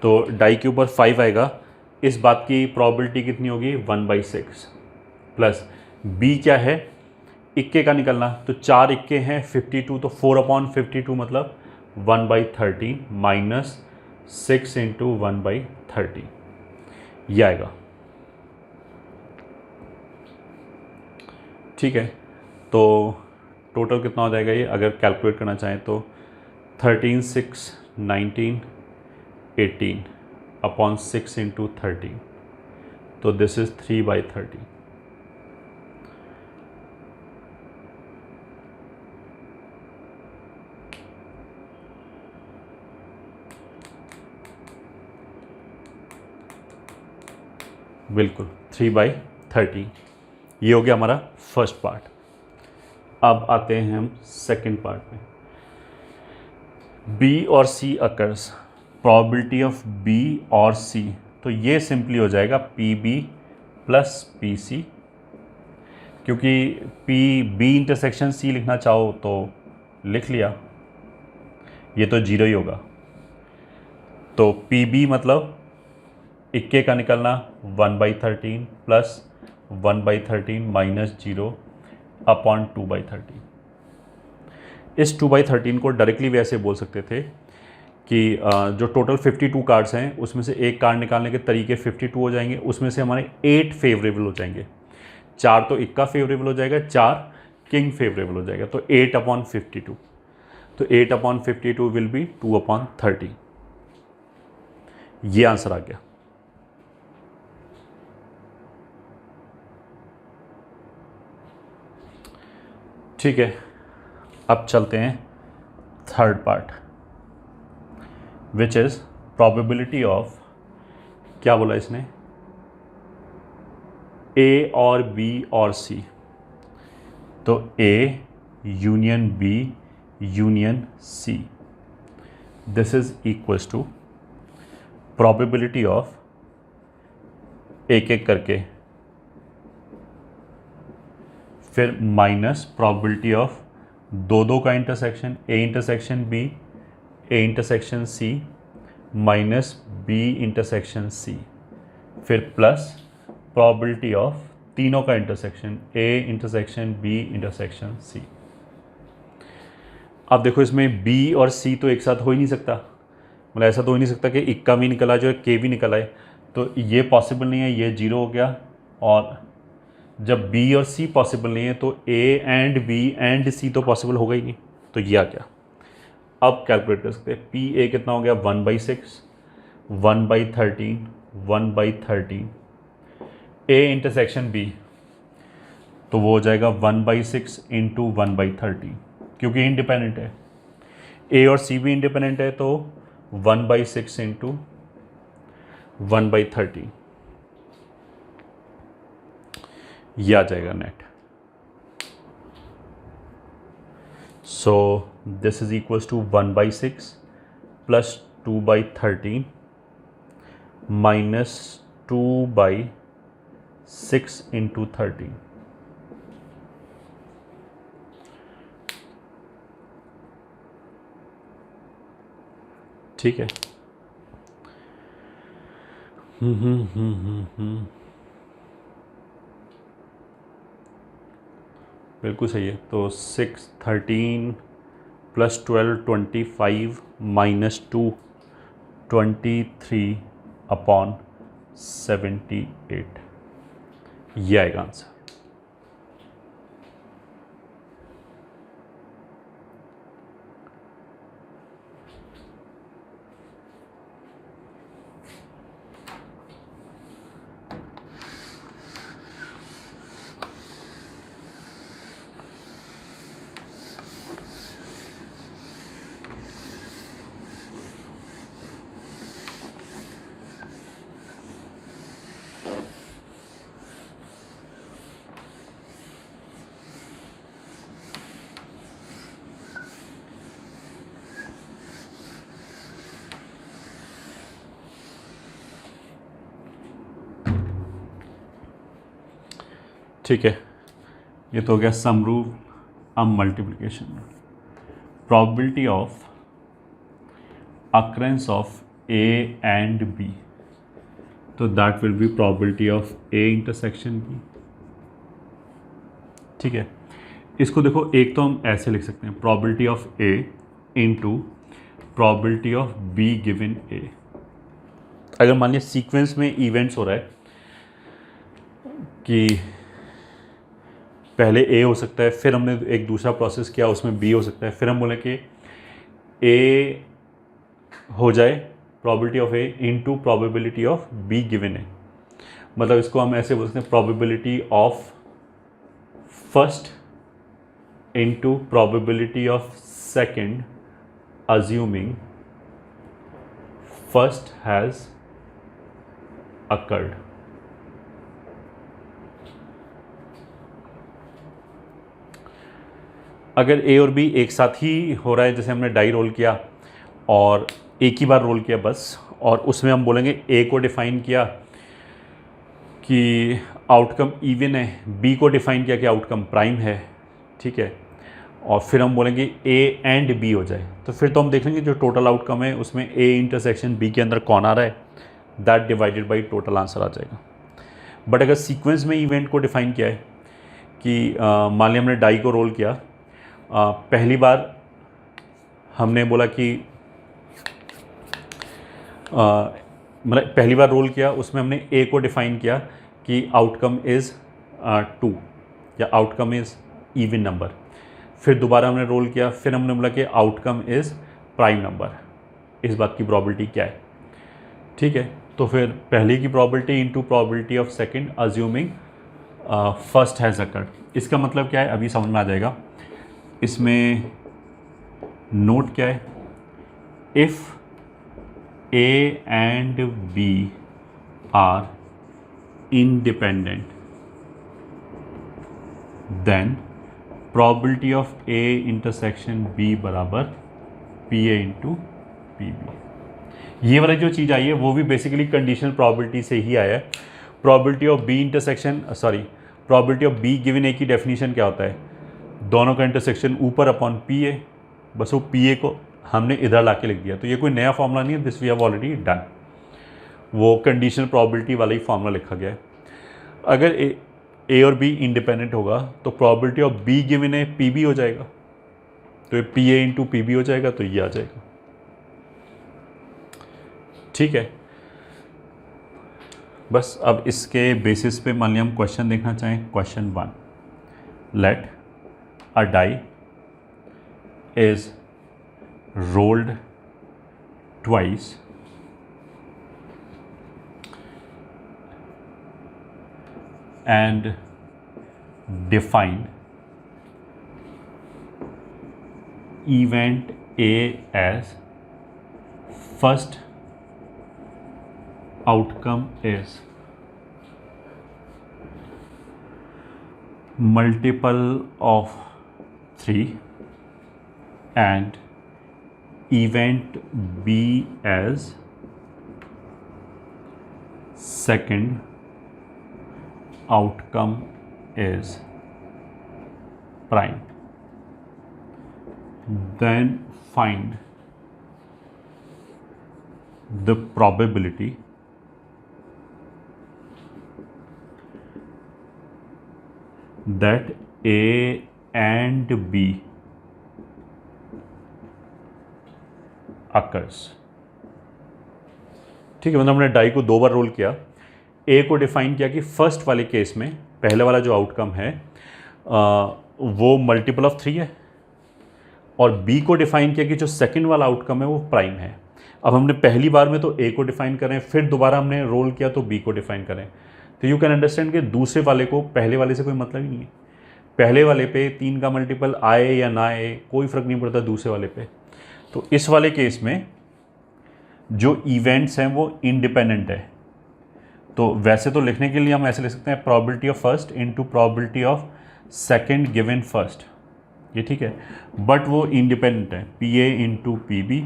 [SPEAKER 1] तो डाई के ऊपर 5 आएगा, इस बात की प्रोबेबिलिटी कितनी होगी 1/6, प्लस बी क्या है, इक्के का निकलना, तो 4 इक्के हैं 52, तो 4/52 मतलब 1/13 माइनस 6 इंटू 1/30, ये आएगा। ठीक है, तो टोटल कितना हो जाएगा ये, अगर कैलकुलेट करना चाहें तो 13, 6, 19, 18 अपॉन 6 इंटू 13, तो दिस इज 3/30। बिल्कुल 3/30, ये हो गया हमारा फर्स्ट पार्ट। अब आते हैं हम सेकंड पार्ट में। बी और C occurs, probability of B और सी, तो ये सिंपली हो जाएगा P B plus P C, क्योंकि पी बी इंटरसेक्शन सी लिखना चाहो तो लिख लिया, ये तो जीरो ही होगा। तो पी बी मतलब इक्के का निकलना 1/13 प्लस 1/13 माइनस 0 अपॉन 2/13। इस 2/13 को डायरेक्टली भी ऐसे बोल सकते थे कि जो टोटल 52 कार्ड्स हैं उसमें से एक कार्ड निकालने के तरीके 52 हो जाएंगे, उसमें से हमारे 8 फेवरेबल हो जाएंगे, 4 तो इक्का फेवरेबल हो जाएगा, 4 किंग फेवरेबल हो जाएगा, तो 8/52, तो 8/52 विल बी 2/30, ये आंसर आ गया। ठीक है, अब चलते हैं third part, which is probability of, क्या बोला इसने, ए और बी और सी, तो A union B union C, this is equals to probability of, एक एक करके, फिर माइनस प्रोबेबिलिटी ऑफ दो का intersection, A intersection B, A intersection C minus B intersection C, फिर प्लस प्रोबेबिलिटी ऑफ तीनों का intersection, A intersection B intersection C. अब देखो इसमें बी और सी तो एक साथ हो ही नहीं सकता, मतलब ऐसा तो हो ही नहीं सकता कि इक्का भी निकला जो है के भी निकल आए, तो ये पॉसिबल नहीं है, ये जीरो हो गया। और जब बी और सी पॉसिबल नहीं है तो ए एंड बी एंड सी तो पॉसिबल होगा ही नहीं, तो ये आ गया। अब कैलकुलेट कर सकते हैं, पी ए कितना हो गया 1/6, 1/13, 1/13, ए इंटरसेक्शन बी, तो वो हो जाएगा 1/6 इंटू 1/13, क्योंकि इंडिपेंडेंट है, ए और सी भी इंडिपेंडेंट है, तो 1/6 इंटू 1/13, ये आ जाएगा net. So this is equals to 1/6 plus 2/13 minus 2/6 into 13। ठीक है, बिल्कुल सही है। तो 6, 13 प्लस 12 25 माइनस 2 23/78, ये आएगा आंसर। ठीक है, ये तो हो गया सम रूल। अब multiplication, probability of occurrence of A and B, तो that will be probability of A intersection B। ठीक है, इसको देखो, एक तो हम ऐसे लिख सकते हैं probability of A into probability of B given A। अगर मान लिया सीक्वेंस में इवेंट्स हो रहा है कि पहले A हो सकता है, फिर हमने एक दूसरा प्रोसेस किया उसमें B हो सकता है, फिर हम बोले कि A हो जाए probability of A into probability of B given A। मतलब इसको हम ऐसे बोल सकते हैं probability of first into probability of second assuming first has occurred। अगर ए और बी एक साथ ही हो रहा है, जैसे हमने डाई रोल किया और एक ही बार रोल किया बस, और उसमें हम बोलेंगे ए को डिफ़ाइन किया कि आउटकम इवन है, बी को डिफ़ाइन किया कि आउटकम प्राइम है, ठीक है, और फिर हम बोलेंगे ए एंड बी हो जाए, तो फिर तो हम देख लेंगे जो टोटल आउटकम है उसमें ए इंटरसेक्शन बी के अंदर कौन आ रहा है, that divided by total answer आ जाएगा। बट अगर सीक्वेंस में इवेंट को डिफ़ाइन किया है कि मान लिया हमने डाई को रोल किया, पहली बार हमने बोला कि मतलब पहली बार रोल किया उसमें हमने ए को डिफ़ाइन किया कि आउटकम इज़ 2 या आउटकम इज़ इवन नंबर, फिर दोबारा हमने रोल किया, फिर हमने बोला कि आउटकम इज़ प्राइम नंबर। इस बात की प्रॉबिलिटी क्या है, ठीक है, तो फिर पहले की probability into probability of second assuming first has occurred. इसका मतलब क्या है अभी समझ में आ जाएगा। इसमें नोट क्या है, if A and B are independent then probability of A intersection B बराबर P A into P B. ये वाला जो चीज़ आई है वो भी बेसिकली कंडीशनल प्रॉबिलिटी से ही आया है। Probability of B intersection probability of B given A की डेफिनेशन क्या होता है, दोनों का इंटरसेक्शन ऊपर अपॉन पी ए, बस वो पी ए को हमने इधर ला के लिख दिया, तो ये कोई नया फॉर्मूला नहीं है, this we have already done, वो कंडीशनल प्रॉबिलिटी वाला ही फॉर्मूला लिखा गया है। अगर ए और बी इंडिपेंडेंट होगा तो probability of B given A P B हो जाएगा, तो ये P A into P B हो जाएगा, तो ये आ जाएगा, ठीक है। बस अब इसके बेसिस पे मान लिया हम क्वेश्चन देखना चाहें। Question 1, let a die is rolled twice and define event A as first outcome is multiple of 3 and event B as second outcome is prime, then find the probability that A and B occurs। ठीक है, मतलब हमने डाई को 2 बार रोल किया, ए को डिफ़ाइन किया कि फर्स्ट वाले केस में पहले वाला जो आउटकम है वो मल्टीपल ऑफ 3 है, और बी को डिफ़ाइन किया कि जो सेकंड वाला आउटकम है वो प्राइम है। अब हमने पहली बार में तो ए को डिफ़ाइन करें, फिर दोबारा हमने रोल किया तो बी को डिफ़ाइन करें, तो यू कैन अंडरस्टैंड कि दूसरे वाले को पहले वाले से कोई मतलब ही नहीं है। पहले वाले पे 3 का मल्टीपल आए या ना आए कोई फ़र्क नहीं पड़ता दूसरे वाले पे। तो इस वाले केस में जो इवेंट्स हैं वो इंडिपेंडेंट है, तो वैसे तो लिखने के लिए हम ऐसे लिख सकते हैं probability of first into probability of second given first, ये ठीक है, बट वो इंडिपेंडेंट है, P A into P B,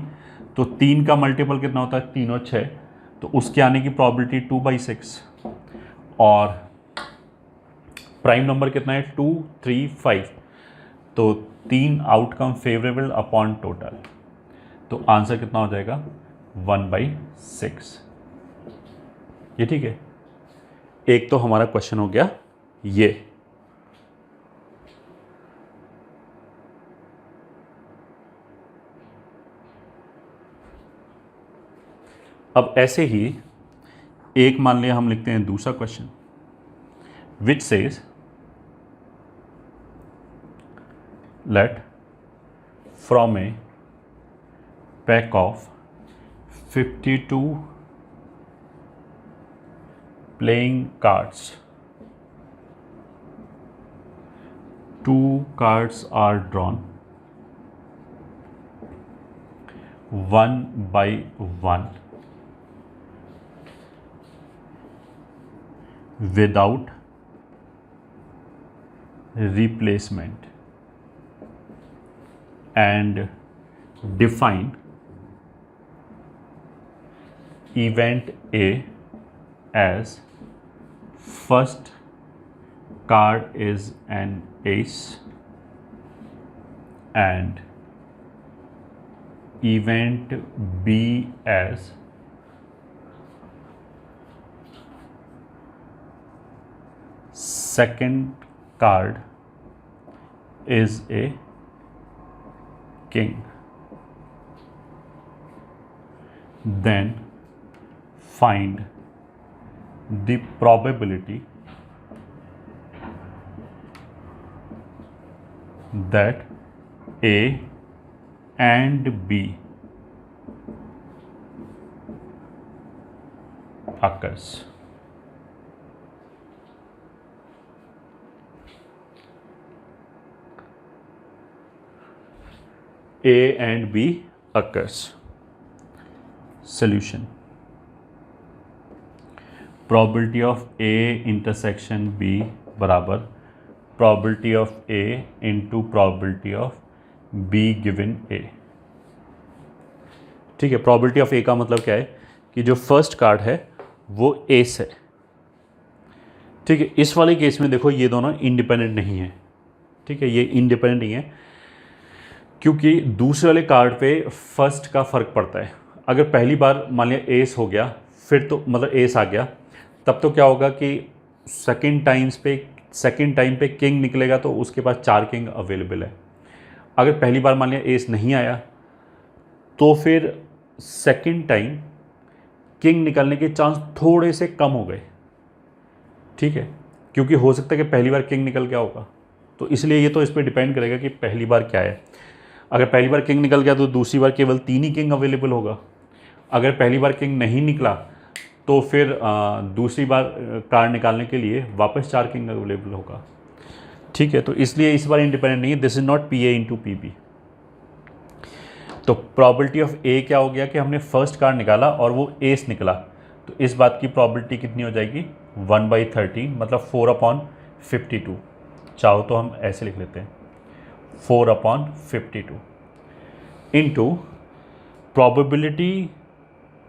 [SPEAKER 1] तो 3 का मल्टीपल कितना होता है, 3 और 6, तो उसके आने की प्रॉबिलिटी 2/6, और प्राइम नंबर कितना है 2, 3, 5, तो 3 आउटकम फेवरेबल अपॉन टोटल, तो आंसर कितना हो जाएगा 1/6। ये ठीक है, एक तो हमारा क्वेश्चन हो गया ये। अब ऐसे ही एक मान लिया हम लिखते हैं दूसरा question, which says late from A pack of 52 playing cards, 2 cards are drawn 1 by 1 without replacement and define event A as first card is an ace and event B as second card is a king. Then find the probability that A and B occurs. A and B occurs. Solution. Probability of A intersection B बराबर probability of A into probability of B given A। ठीक है, probability of A का मतलब क्या है कि जो फर्स्ट कार्ड है वो एस है। ठीक है, इस वाले केस में देखो ये दोनों इंडिपेंडेंट नहीं है। ठीक है, ये इंडिपेंडेंट नहीं है क्योंकि दूसरे वाले कार्ड पे फर्स्ट का फ़र्क पड़ता है। अगर पहली बार मान लिया एस हो गया, फिर तो मतलब एस आ गया, तब तो क्या होगा कि सेकंड टाइम पे किंग निकलेगा तो उसके पास 4 किंग अवेलेबल है। अगर पहली बार मान लिया एस नहीं आया तो फिर सेकंड टाइम किंग निकलने के चांस थोड़े से कम हो गए। ठीक है, क्योंकि हो सकता है कि पहली बार किंग निकल गया होगा, तो इसलिए ये तो इस पर डिपेंड करेगा कि पहली बार क्या है। अगर पहली बार किंग निकल गया तो दूसरी बार केवल 3 ही किंग अवेलेबल होगा। अगर पहली बार किंग नहीं निकला तो फिर दूसरी बार कार्ड निकालने के लिए वापस 4 किंग अवेलेबल होगा। ठीक है, तो इसलिए इस बार इंडिपेंडेंट नहीं है। This is not P A into P B. तो प्रॉबिलिटी ऑफ ए क्या हो गया कि हमने फर्स्ट कार्ड निकाला और वो एस निकला, तो इस बात की प्रॉबिलिटी कितनी हो जाएगी 1/13, मतलब 4/52। चाहो तो हम ऐसे लिख लेते हैं 4/52 into probability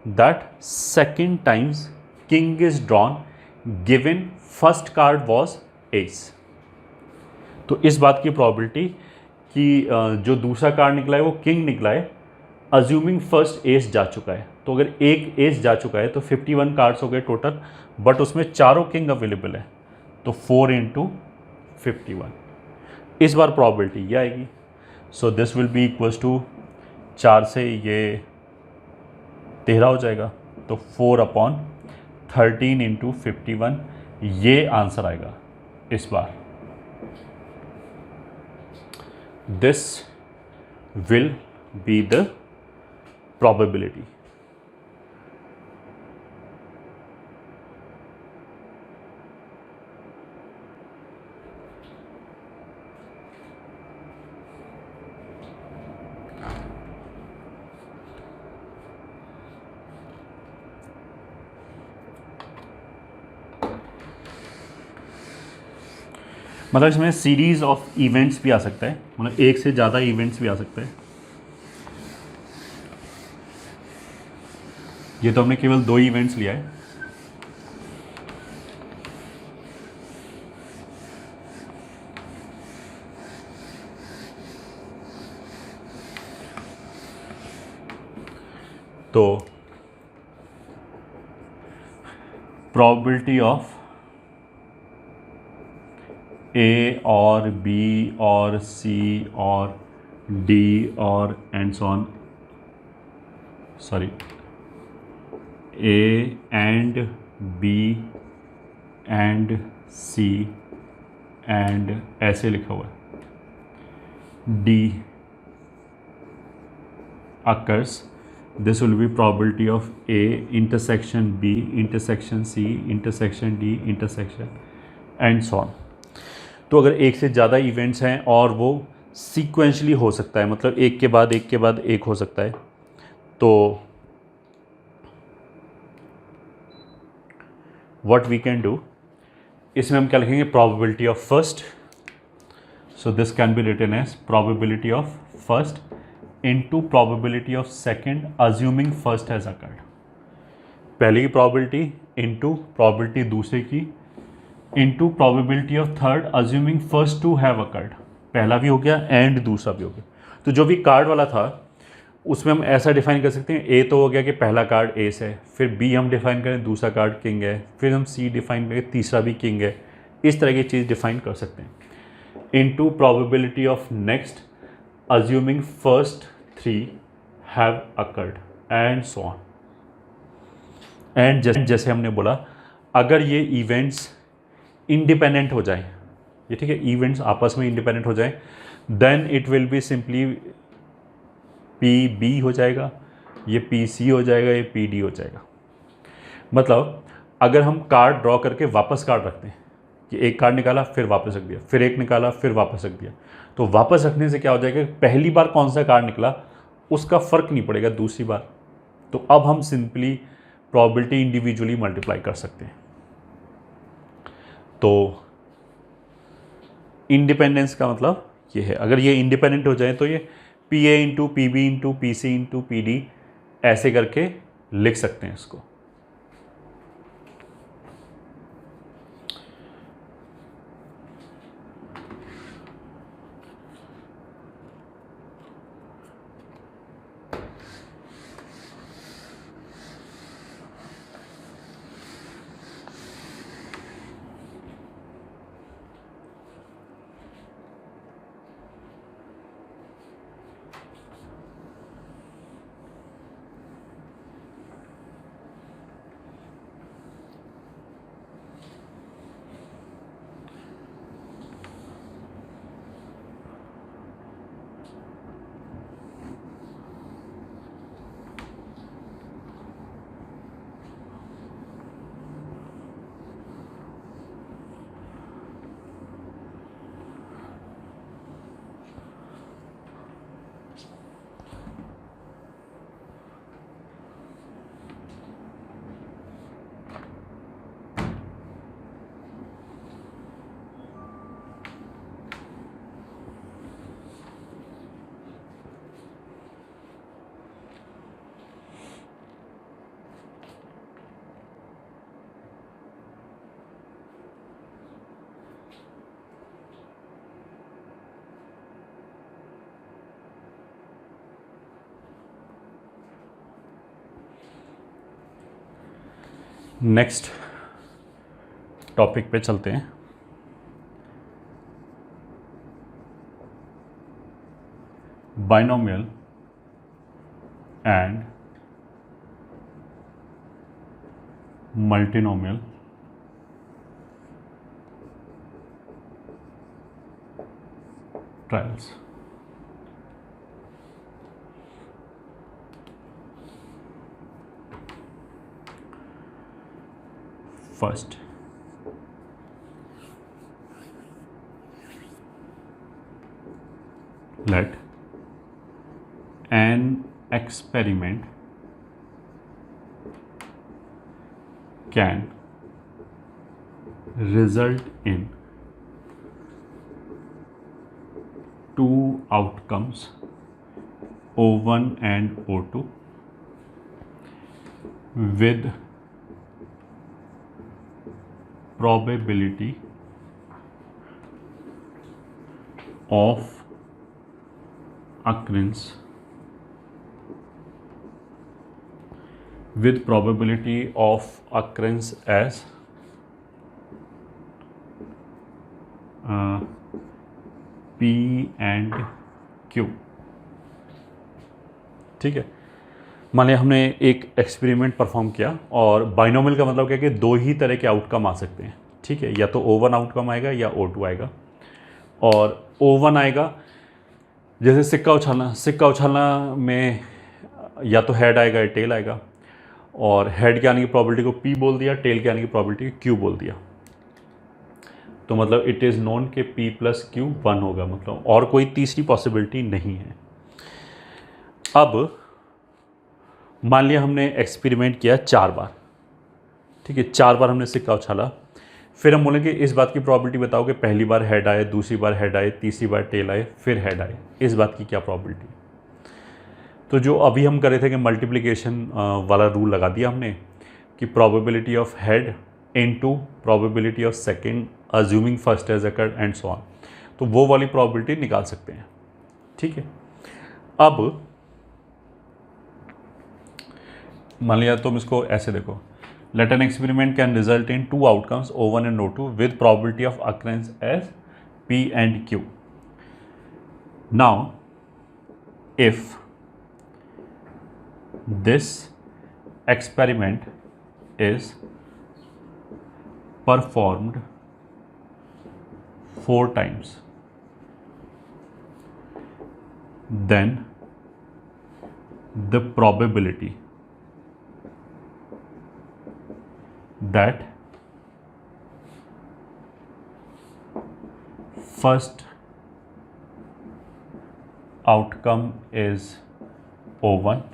[SPEAKER 1] that second times king is drawn given first card was ace। तो इस बात की probability कि जो दूसरा कार्ड निकला है वो किंग निकला है, अज्यूमिंग फर्स्ट एस जा चुका है। तो अगर एक एस जा चुका है तो 51 कार्ड्स हो गए टोटल, बट उसमें चारों किंग अवेलेबल है, तो 4 × 51 इस बार probability ये आएगी। So this will be equals to 4 से ये 13 हो जाएगा, तो 4/13 × 51 ये आंसर आएगा इस बार। This will be the probability। मतलब इसमें सीरीज ऑफ इवेंट्स भी आ सकता है, मतलब एक से ज़्यादा इवेंट्स भी आ सकते हैं। ये तो हमने केवल 2 इवेंट्स लिया है। तो probability of A or B or C or D or and so on, sorry, A and B and C and ऐसे लिखा हुआ है D occurs, this will be probability of A intersection B intersection C intersection D intersection and so on. तो अगर एक से ज़्यादा इवेंट्स हैं और वो सीक्वेंशली हो सकता है, मतलब एक के बाद एक के बाद एक हो सकता है, तो व्हाट वी कैन डू, इसमें हम क्या लिखेंगे, probability of first. So this can be written as probability of first into probability of second assuming first has occurred. पहले की प्रोबेबिलिटी इनटू प्रोबेबिलिटी दूसरे की इनटू probability of third assuming first two have occurred. पहला भी हो गया एंड दूसरा भी हो गया. तो जो भी कार्ड वाला था उसमें हम ऐसा डिफाइन कर सकते हैं, ए तो हो गया कि पहला कार्ड एस है, फिर बी हम डिफाइन करें दूसरा कार्ड किंग है, फिर हम सी डिफाइन करें तीसरा भी किंग है. इस तरह की चीज़ डिफाइन कर सकते हैं. Into probability of next assuming first three have occurred and so on. And जैसे हमने बोला, अगर ये इवेंट्स इंडिपेंडेंट हो जाएं, ये ठीक है, इवेंट्स आपस में इंडिपेंडेंट हो जाएं, then it will be simply P B हो जाएगा, ये पी सी हो जाएगा, ये पी डी हो जाएगा. मतलब अगर हम कार्ड ड्रॉ करके वापस कार्ड रखते हैं कि एक कार्ड निकाला फिर वापस रख दिया, फिर एक निकाला फिर वापस रख दिया, तो वापस रखने से क्या हो जाएगा, पहली बार कौन सा कार्ड निकला उसका फ़र्क नहीं पड़ेगा दूसरी बार. तो अब हम सिंपली प्रोबेबिलिटी इंडिविजुअली मल्टीप्लाई कर सकते हैं. तो इंडिपेंडेंस का मतलब ये है, अगर ये इंडिपेंडेंट हो जाए तो ये P A into P B into P C into P D ऐसे करके लिख सकते हैं इसको. नेक्स्ट टॉपिक पे चलते हैं. Binomial and multinomial trials. First, let an experiment can result in two outcomes, O1 and O2, with probability of occurrence with probability of occurrence as P and Q। ठीक है, मान लिया हमने एक एक्सपेरिमेंट परफॉर्म किया और बाइनोमियल का मतलब क्या है कि दो ही तरह के आउटकम आ सकते हैं। ठीक है, या तो O1 आउटकम आएगा या O2 आएगा। और O1 आएगा जैसे सिक्का उछालना में या तो हेड आएगा या टेल आएगा, और हेड के आने की प्रोबेबिलिटी को P बोल दिया, टेल के आने की प्रोबेबिलिटी को Q बोल दिया। तो मतलब इट इज़ नोन के P प्लस Q 1 होगा, मतलब और कोई तीसरी पॉसिबिलिटी नहीं है। अब मान लिया हमने एक्सपेरिमेंट किया 4 बार। ठीक है, 4 बार हमने सिक्का उछाला, फिर हम बोलेंगे इस बात की प्रोबेबिलिटी बताओ कि पहली बार हेड आए, दूसरी बार हेड आए, तीसरी बार टेल आए, फिर हेड आए, इस बात की क्या प्रोबेबिलिटी। तो जो अभी हम कर रहे थे कि मल्टीप्लिकेशन वाला रूल लगा दिया हमने कि probability of head into probability of second assuming first has occurred and so on, तो वो वाली प्रोबेबिलिटी निकाल सकते हैं। ठीक है, अब मान लिया तुम इसको ऐसे देखो, let an experiment can result in 2 outcomes O1 and O2 with probability of occurrence as P and Q। Now if this experiment is performed 4 times, then the probability that first outcome is O1,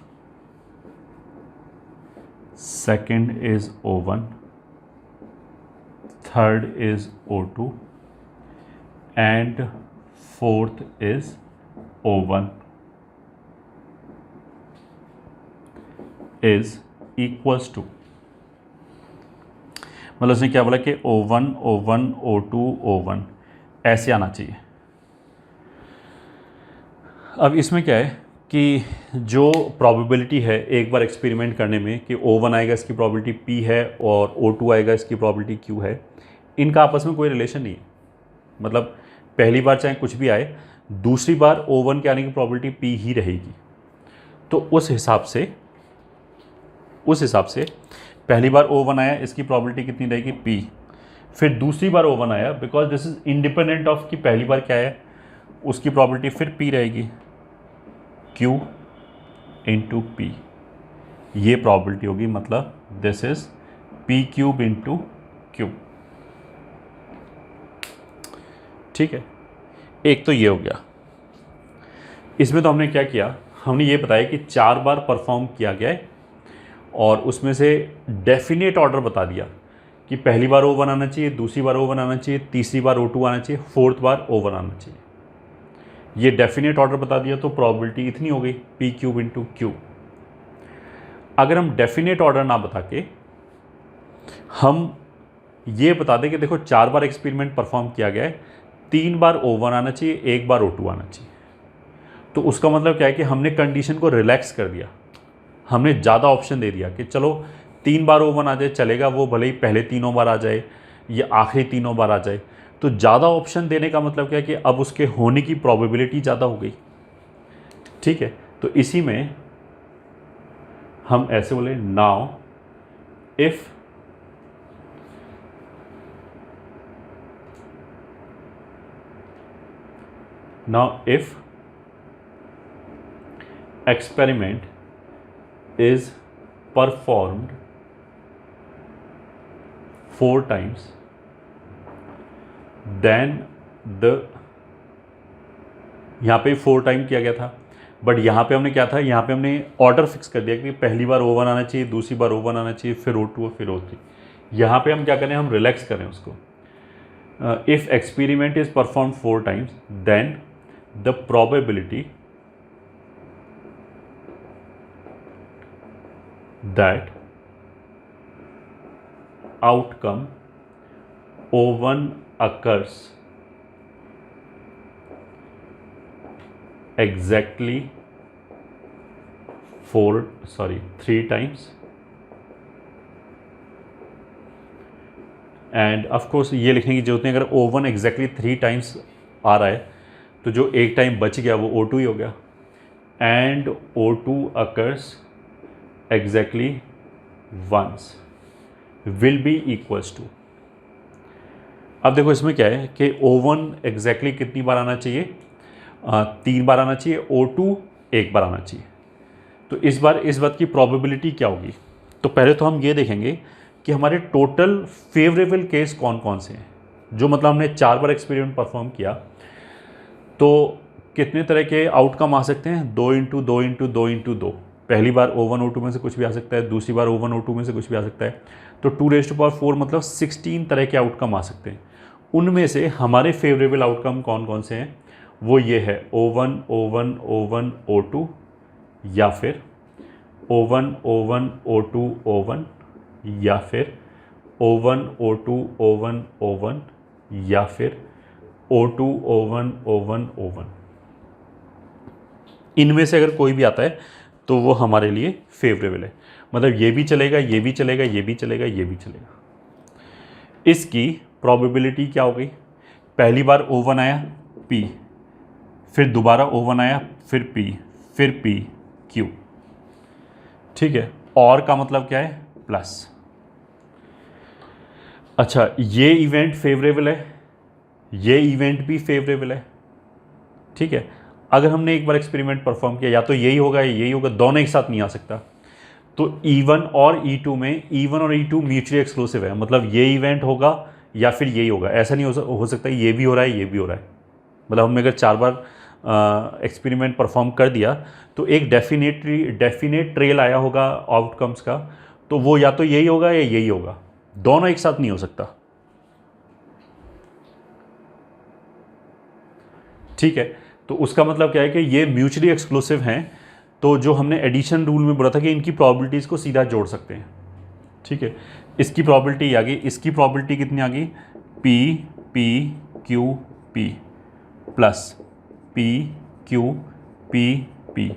[SPEAKER 1] second is O1, third is O2 and fourth is O1 is equals to, मतलब उसने क्या बोला कि O1 O1 O2 O1 ऐसे आना चाहिए। अब इसमें क्या है कि जो प्रोबेबिलिटी है एक बार एक्सपेरिमेंट करने में कि O1 आएगा इसकी प्रोबेबिलिटी P है और O2 आएगा इसकी प्रोबेबिलिटी Q है, इनका आपस में कोई रिलेशन नहीं है। मतलब पहली बार चाहे कुछ भी आए, दूसरी बार O1 के आने की प्रोबेबिलिटी P ही रहेगी। तो उस हिसाब से पहली बार O1 आया, इसकी प्रोबेबिलिटी कितनी रहेगी P। फिर दूसरी बार O1 आया, because this is independent of कि पहली बार क्या है, उसकी प्रोबेबिलिटी फिर P रहेगी, Q इंटू P, ये प्रोबेबिलिटी होगी। मतलब this is P cube into Q। ठीक है, एक तो ये हो गया। इसमें तो हमने क्या किया, हमने ये बताया कि 4 बार परफॉर्म किया गया है और उसमें से डेफिनेट ऑर्डर बता दिया कि पहली बार O1 आना चाहिए, दूसरी बार O1 आना चाहिए, तीसरी बार O2 आना चाहिए, फोर्थ बार O1 आना चाहिए। ये डेफिनेट ऑर्डर बता दिया तो प्रोबेबिलिटी इतनी हो गई P क्यूब इंटू Q। अगर हम डेफिनेट ऑर्डर ना बता के हम ये बता दें कि देखो 4 बार एक्सपेरिमेंट परफॉर्म किया गया है, 3 बार O1 आना चाहिए, 1 बार O2 आना चाहिए, तो उसका मतलब क्या है कि हमने कंडीशन को रिलैक्स कर दिया, हमने ज़्यादा ऑप्शन दे दिया कि चलो 3 बार O1 आ जाए चलेगा, वो भले ही पहले तीनों बार आ जाए या आखिरी तीनों बार आ जाए। तो ज़्यादा ऑप्शन देने का मतलब क्या है कि अब उसके होने की प्रोबेबिलिटी ज़्यादा हो गई। ठीक है, तो इसी में हम ऐसे बोले now if experiment is performed 4 times, then the, यहाँ पे 4 टाइम किया गया था, बट यहाँ पे हमने क्या था, यहाँ पे हमने ऑर्डर फिक्स कर दिया कि पहली बार O1 आना चाहिए, दूसरी बार O1 आना चाहिए, फिर O2 और फिर O3। यहाँ पे हम क्या करें, हम रिलैक्स करें उसको। If experiment is perform 4 times then the probability that outcome O1 occurs exactly 3 times and of course ये लिखने की जरूरत नहीं, अगर O1 एग्जैक्टली 3 टाइम्स आ रहा है तो जो एक टाइम बच गया वो O2 ही हो गया, and O2 occurs exactly once will be equals to. अब देखो इसमें क्या है कि O1 एग्जैक्टली कितनी बार आना चाहिए, 3 बार आना चाहिए, O2 1 बार आना चाहिए। तो इस बार इस बात की प्रोबेबिलिटी क्या होगी, तो पहले तो हम ये देखेंगे कि हमारे टोटल फेवरेबल केस कौन कौन से हैं। जो मतलब हमने 4 बार एक्सपेरिमेंट परफॉर्म किया तो कितने तरह के आउटकम आ सकते हैं, 2 इंटू 2 इंटू 2 इंटू 2। पहली बार O1 O2 में से कुछ भी आ सकता है, दूसरी बार O1 O2 में से कुछ भी आ सकता है, तो 2⁴ मतलब 16 तरह के आउटकम आ सकते हैं। उनमें से हमारे फेवरेबल आउटकम कौन कौन से हैं, वो ये है O1 O1 O1 O2, या फिर O1 O1 O2 O1, या फिर O1 O2 O1 O1, या फिर O2 O1 O1 O1। इनमें से अगर कोई भी आता है तो वो हमारे लिए फेवरेबल है, मतलब ये भी चलेगा, ये भी चलेगा, ये भी चलेगा, ये भी चलेगा। इसकी प्रोबेबिलिटी क्या हो गई, पहली बार O1 आया P, फिर दोबारा O1 आया, फिर P, फिर P Q, ठीक है। और का मतलब क्या है, प्लस। अच्छा, ये इवेंट फेवरेबल है, ये इवेंट भी फेवरेबल है, ठीक है। अगर हमने एक बार एक्सपेरिमेंट परफॉर्म किया, या तो यही होगा या यही होगा, दोनों एक साथ नहीं आ सकता। तो E1 और E2 में E1 और E2 म्यूचुअली एक्सक्लूसिव है, मतलब ये इवेंट होगा या फिर यही होगा, ऐसा नहीं हो सकता ये भी हो रहा है ये भी हो रहा है। मतलब हमने अगर 4 बार एक्सपेरिमेंट परफॉर्म कर दिया तो एक डेफिनेट ट्रेल आया होगा आउटकम्स का, तो वो या तो यही होगा या यही होगा, दोनों एक साथ नहीं हो सकता, ठीक है। तो उसका मतलब क्या है कि ये म्यूचुअली एक्सक्लूसिव हैं, तो जो हमने एडिशन रूल में बोला था कि इनकी प्रोबेबिलिटीज़ को सीधा जोड़ सकते हैं, ठीक है। इसकी प्रोबेबिलिटी आ गई, इसकी प्रोबेबिलिटी कितनी आ गई, P P Q P plus P Q P P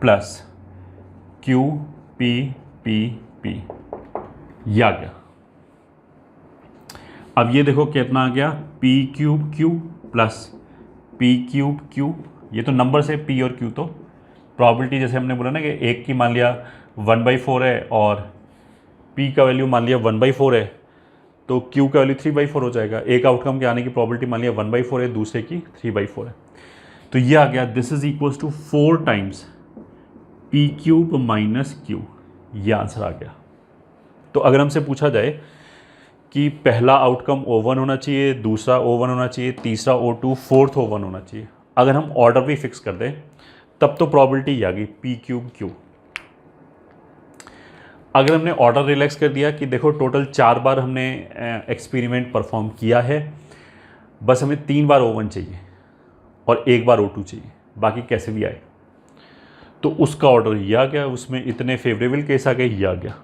[SPEAKER 1] plus Q P P P, ये आ गया। अब ये देखो कितना आ गया, P cube Q plus P cube Q, ये तो नंबर से P और Q, तो प्रोबेबिलिटी जैसे हमने बोला ना कि एक की मान लिया 1/4 है और P का वैल्यू मान लिया 1/4 है, तो Q का वैल्यू 3/4 हो जाएगा। एक आउटकम के आने की प्रोबेबिलिटी मान लिया 1/4 है, दूसरे की 3/4 है, तो ये आ गया this is equals to 4 times P cube minus Q, ये आंसर आ गया। तो अगर हमसे पूछा जाए कि पहला आउटकम O1 होना चाहिए, दूसरा O1 होना चाहिए, तीसरा O2, फोर्थ O1 होना चाहिए, अगर हम ऑर्डर भी फिक्स कर दें तब तो प्रोबेबिलिटी आ गई P क्यूब Q। अगर हमने ऑर्डर रिलैक्स कर दिया कि देखो टोटल 4 बार हमने एक्सपेरिमेंट परफॉर्म किया है, बस हमें 3 बार O1 चाहिए और 1 बार O2 चाहिए, बाकी कैसे भी आए, तो उसका ऑर्डर ये आ गया, उसमें इतने फेवरेबल केस आ गए, ये आ गया।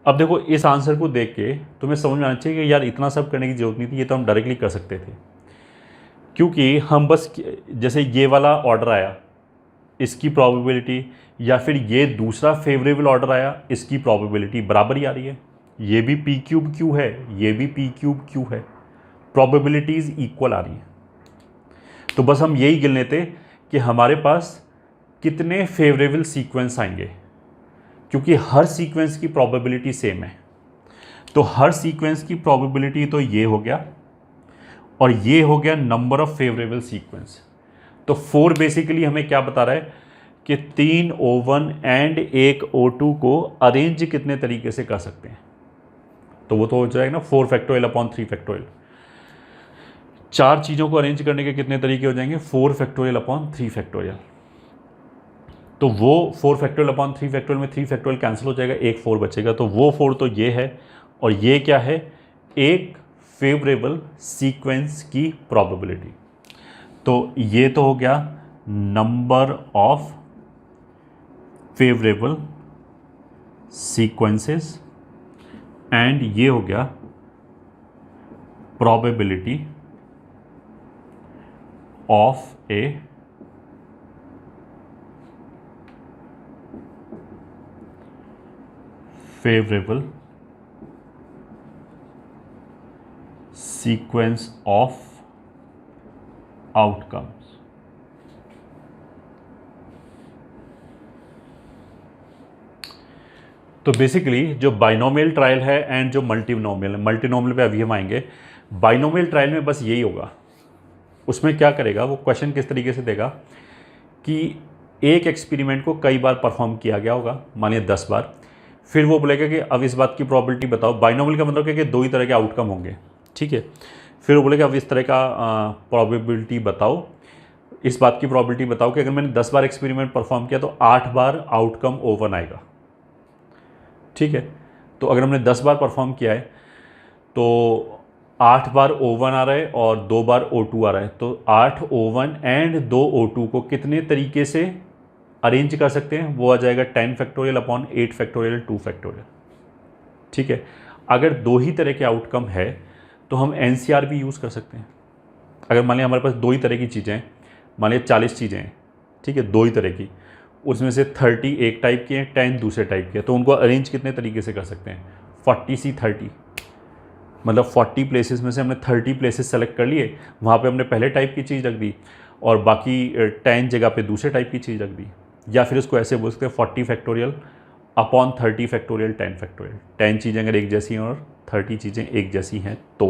[SPEAKER 1] अब देखो इस आंसर को देख के तुम्हें समझ में आना चाहिए कि यार इतना सब करने की जरूरत नहीं थी, ये तो हम डायरेक्टली कर सकते थे, क्योंकि हम बस जैसे ये वाला ऑर्डर आया इसकी प्रोबेबिलिटी, या फिर ये दूसरा फेवरेबल ऑर्डर आया इसकी प्रोबेबिलिटी बराबर ही आ रही है, ये भी P क्यूब Q है, ये भी P क्यूब Q है, प्रोबेबिलिटीज़ इक्वल आ रही हैं। तो बस हम यही गिन लेते कि हमारे पास कितने फेवरेबल सीक्वेंस आएंगे, क्योंकि हर सीक्वेंस की प्रोबेबिलिटी सेम है, तो हर सीक्वेंस की प्रोबेबिलिटी तो ये हो गया और ये हो गया नंबर ऑफ फेवरेबल सीक्वेंस। तो 4 बेसिकली हमें क्या बता रहा है कि 3 O1 एंड 1 O2 को अरेंज कितने तरीके से कर सकते हैं, तो वो तो हो जाएगा ना 4 फैक्टोरियल अपॉन 3 फैक्टोरियल। 4 चीज़ों को अरेंज करने के कितने तरीके हो जाएंगे, 4 फैक्टोरियल अपॉन 3 फैक्टोरियल। तो वो 4 फैक्टोरियल अपॉन 3 फैक्टोरियल में 3 फैक्टोरियल कैंसिल हो जाएगा, एक 4 बचेगा, तो वो 4 तो ये है, और ये क्या है, एक फेवरेबल सीक्वेंस की प्रोबेबिलिटी। तो ये तो हो गया number of favourable sequences, and ये हो गया probability of A favourable sequence of outcomes. तो बेसिकली जो बाइनोमियल ट्रायल है एंड जो मल्टीनोमियल पे अभी हम आएंगे। बाइनोमियल ट्रायल में बस यही होगा, उसमें क्या करेगा वो क्वेश्चन किस तरीके से देगा कि एक एक्सपेरिमेंट को कई बार परफॉर्म किया गया होगा, मानिए 10 बार, फिर वो बोलेगा कि अब इस बात की प्रोबेबिलिटी बताओ। बाइनोमियल का मतलब क्या कि दो ही तरह के आउटकम होंगे, ठीक है। फिर वो बोलेगा अब इस तरह का प्रोबेबिलिटी बताओ, इस बात की प्रोबेबिलिटी बताओ कि अगर मैंने 10 बार एक्सपेरिमेंट परफॉर्म किया तो 8 बार आउटकम O1 आएगा, ठीक है। तो अगर हमने 10 बार परफॉर्म किया है तो 8 बार O1 आ रहा है और 2 बार O2 आ रहा है, तो 8 O1 एंड 2 O2 को कितने तरीके से अरेंज कर सकते हैं, वो आ जाएगा 10 फैक्टोरियल अपॉन 8 फैक्टोरियल 2 फैक्टोरियल, ठीक है। अगर दो ही तरह के आउटकम है तो हम NCR भी यूज़ कर सकते हैं। अगर मान लिया हमारे पास दो ही तरह की चीज़ें हैं, मान लिया 40 चीज़ें हैं, ठीक है, दो ही तरह की, उसमें से 30 एक टाइप की हैं, 10 दूसरे टाइप के हैं, तो उनको अरेंज कितने तरीके से कर सकते हैं, 40C30, मतलब 40 प्लेसेस में से हमने 30 प्लेसेस सेलेक्ट कर लिए, वहाँ पे हमने पहले टाइप की चीज़ रख दी और बाकी 10 जगह पे दूसरे टाइप की चीज़ रख दी। या फिर इसको ऐसे बोल सकते हैं 40 फैक्टोरियल अपॉन 30 फैक्टोरियल 10 फैक्टोरियल। 10 चीज़ें अगर एक जैसी हैं और 30 चीज़ें एक जैसी हैं तो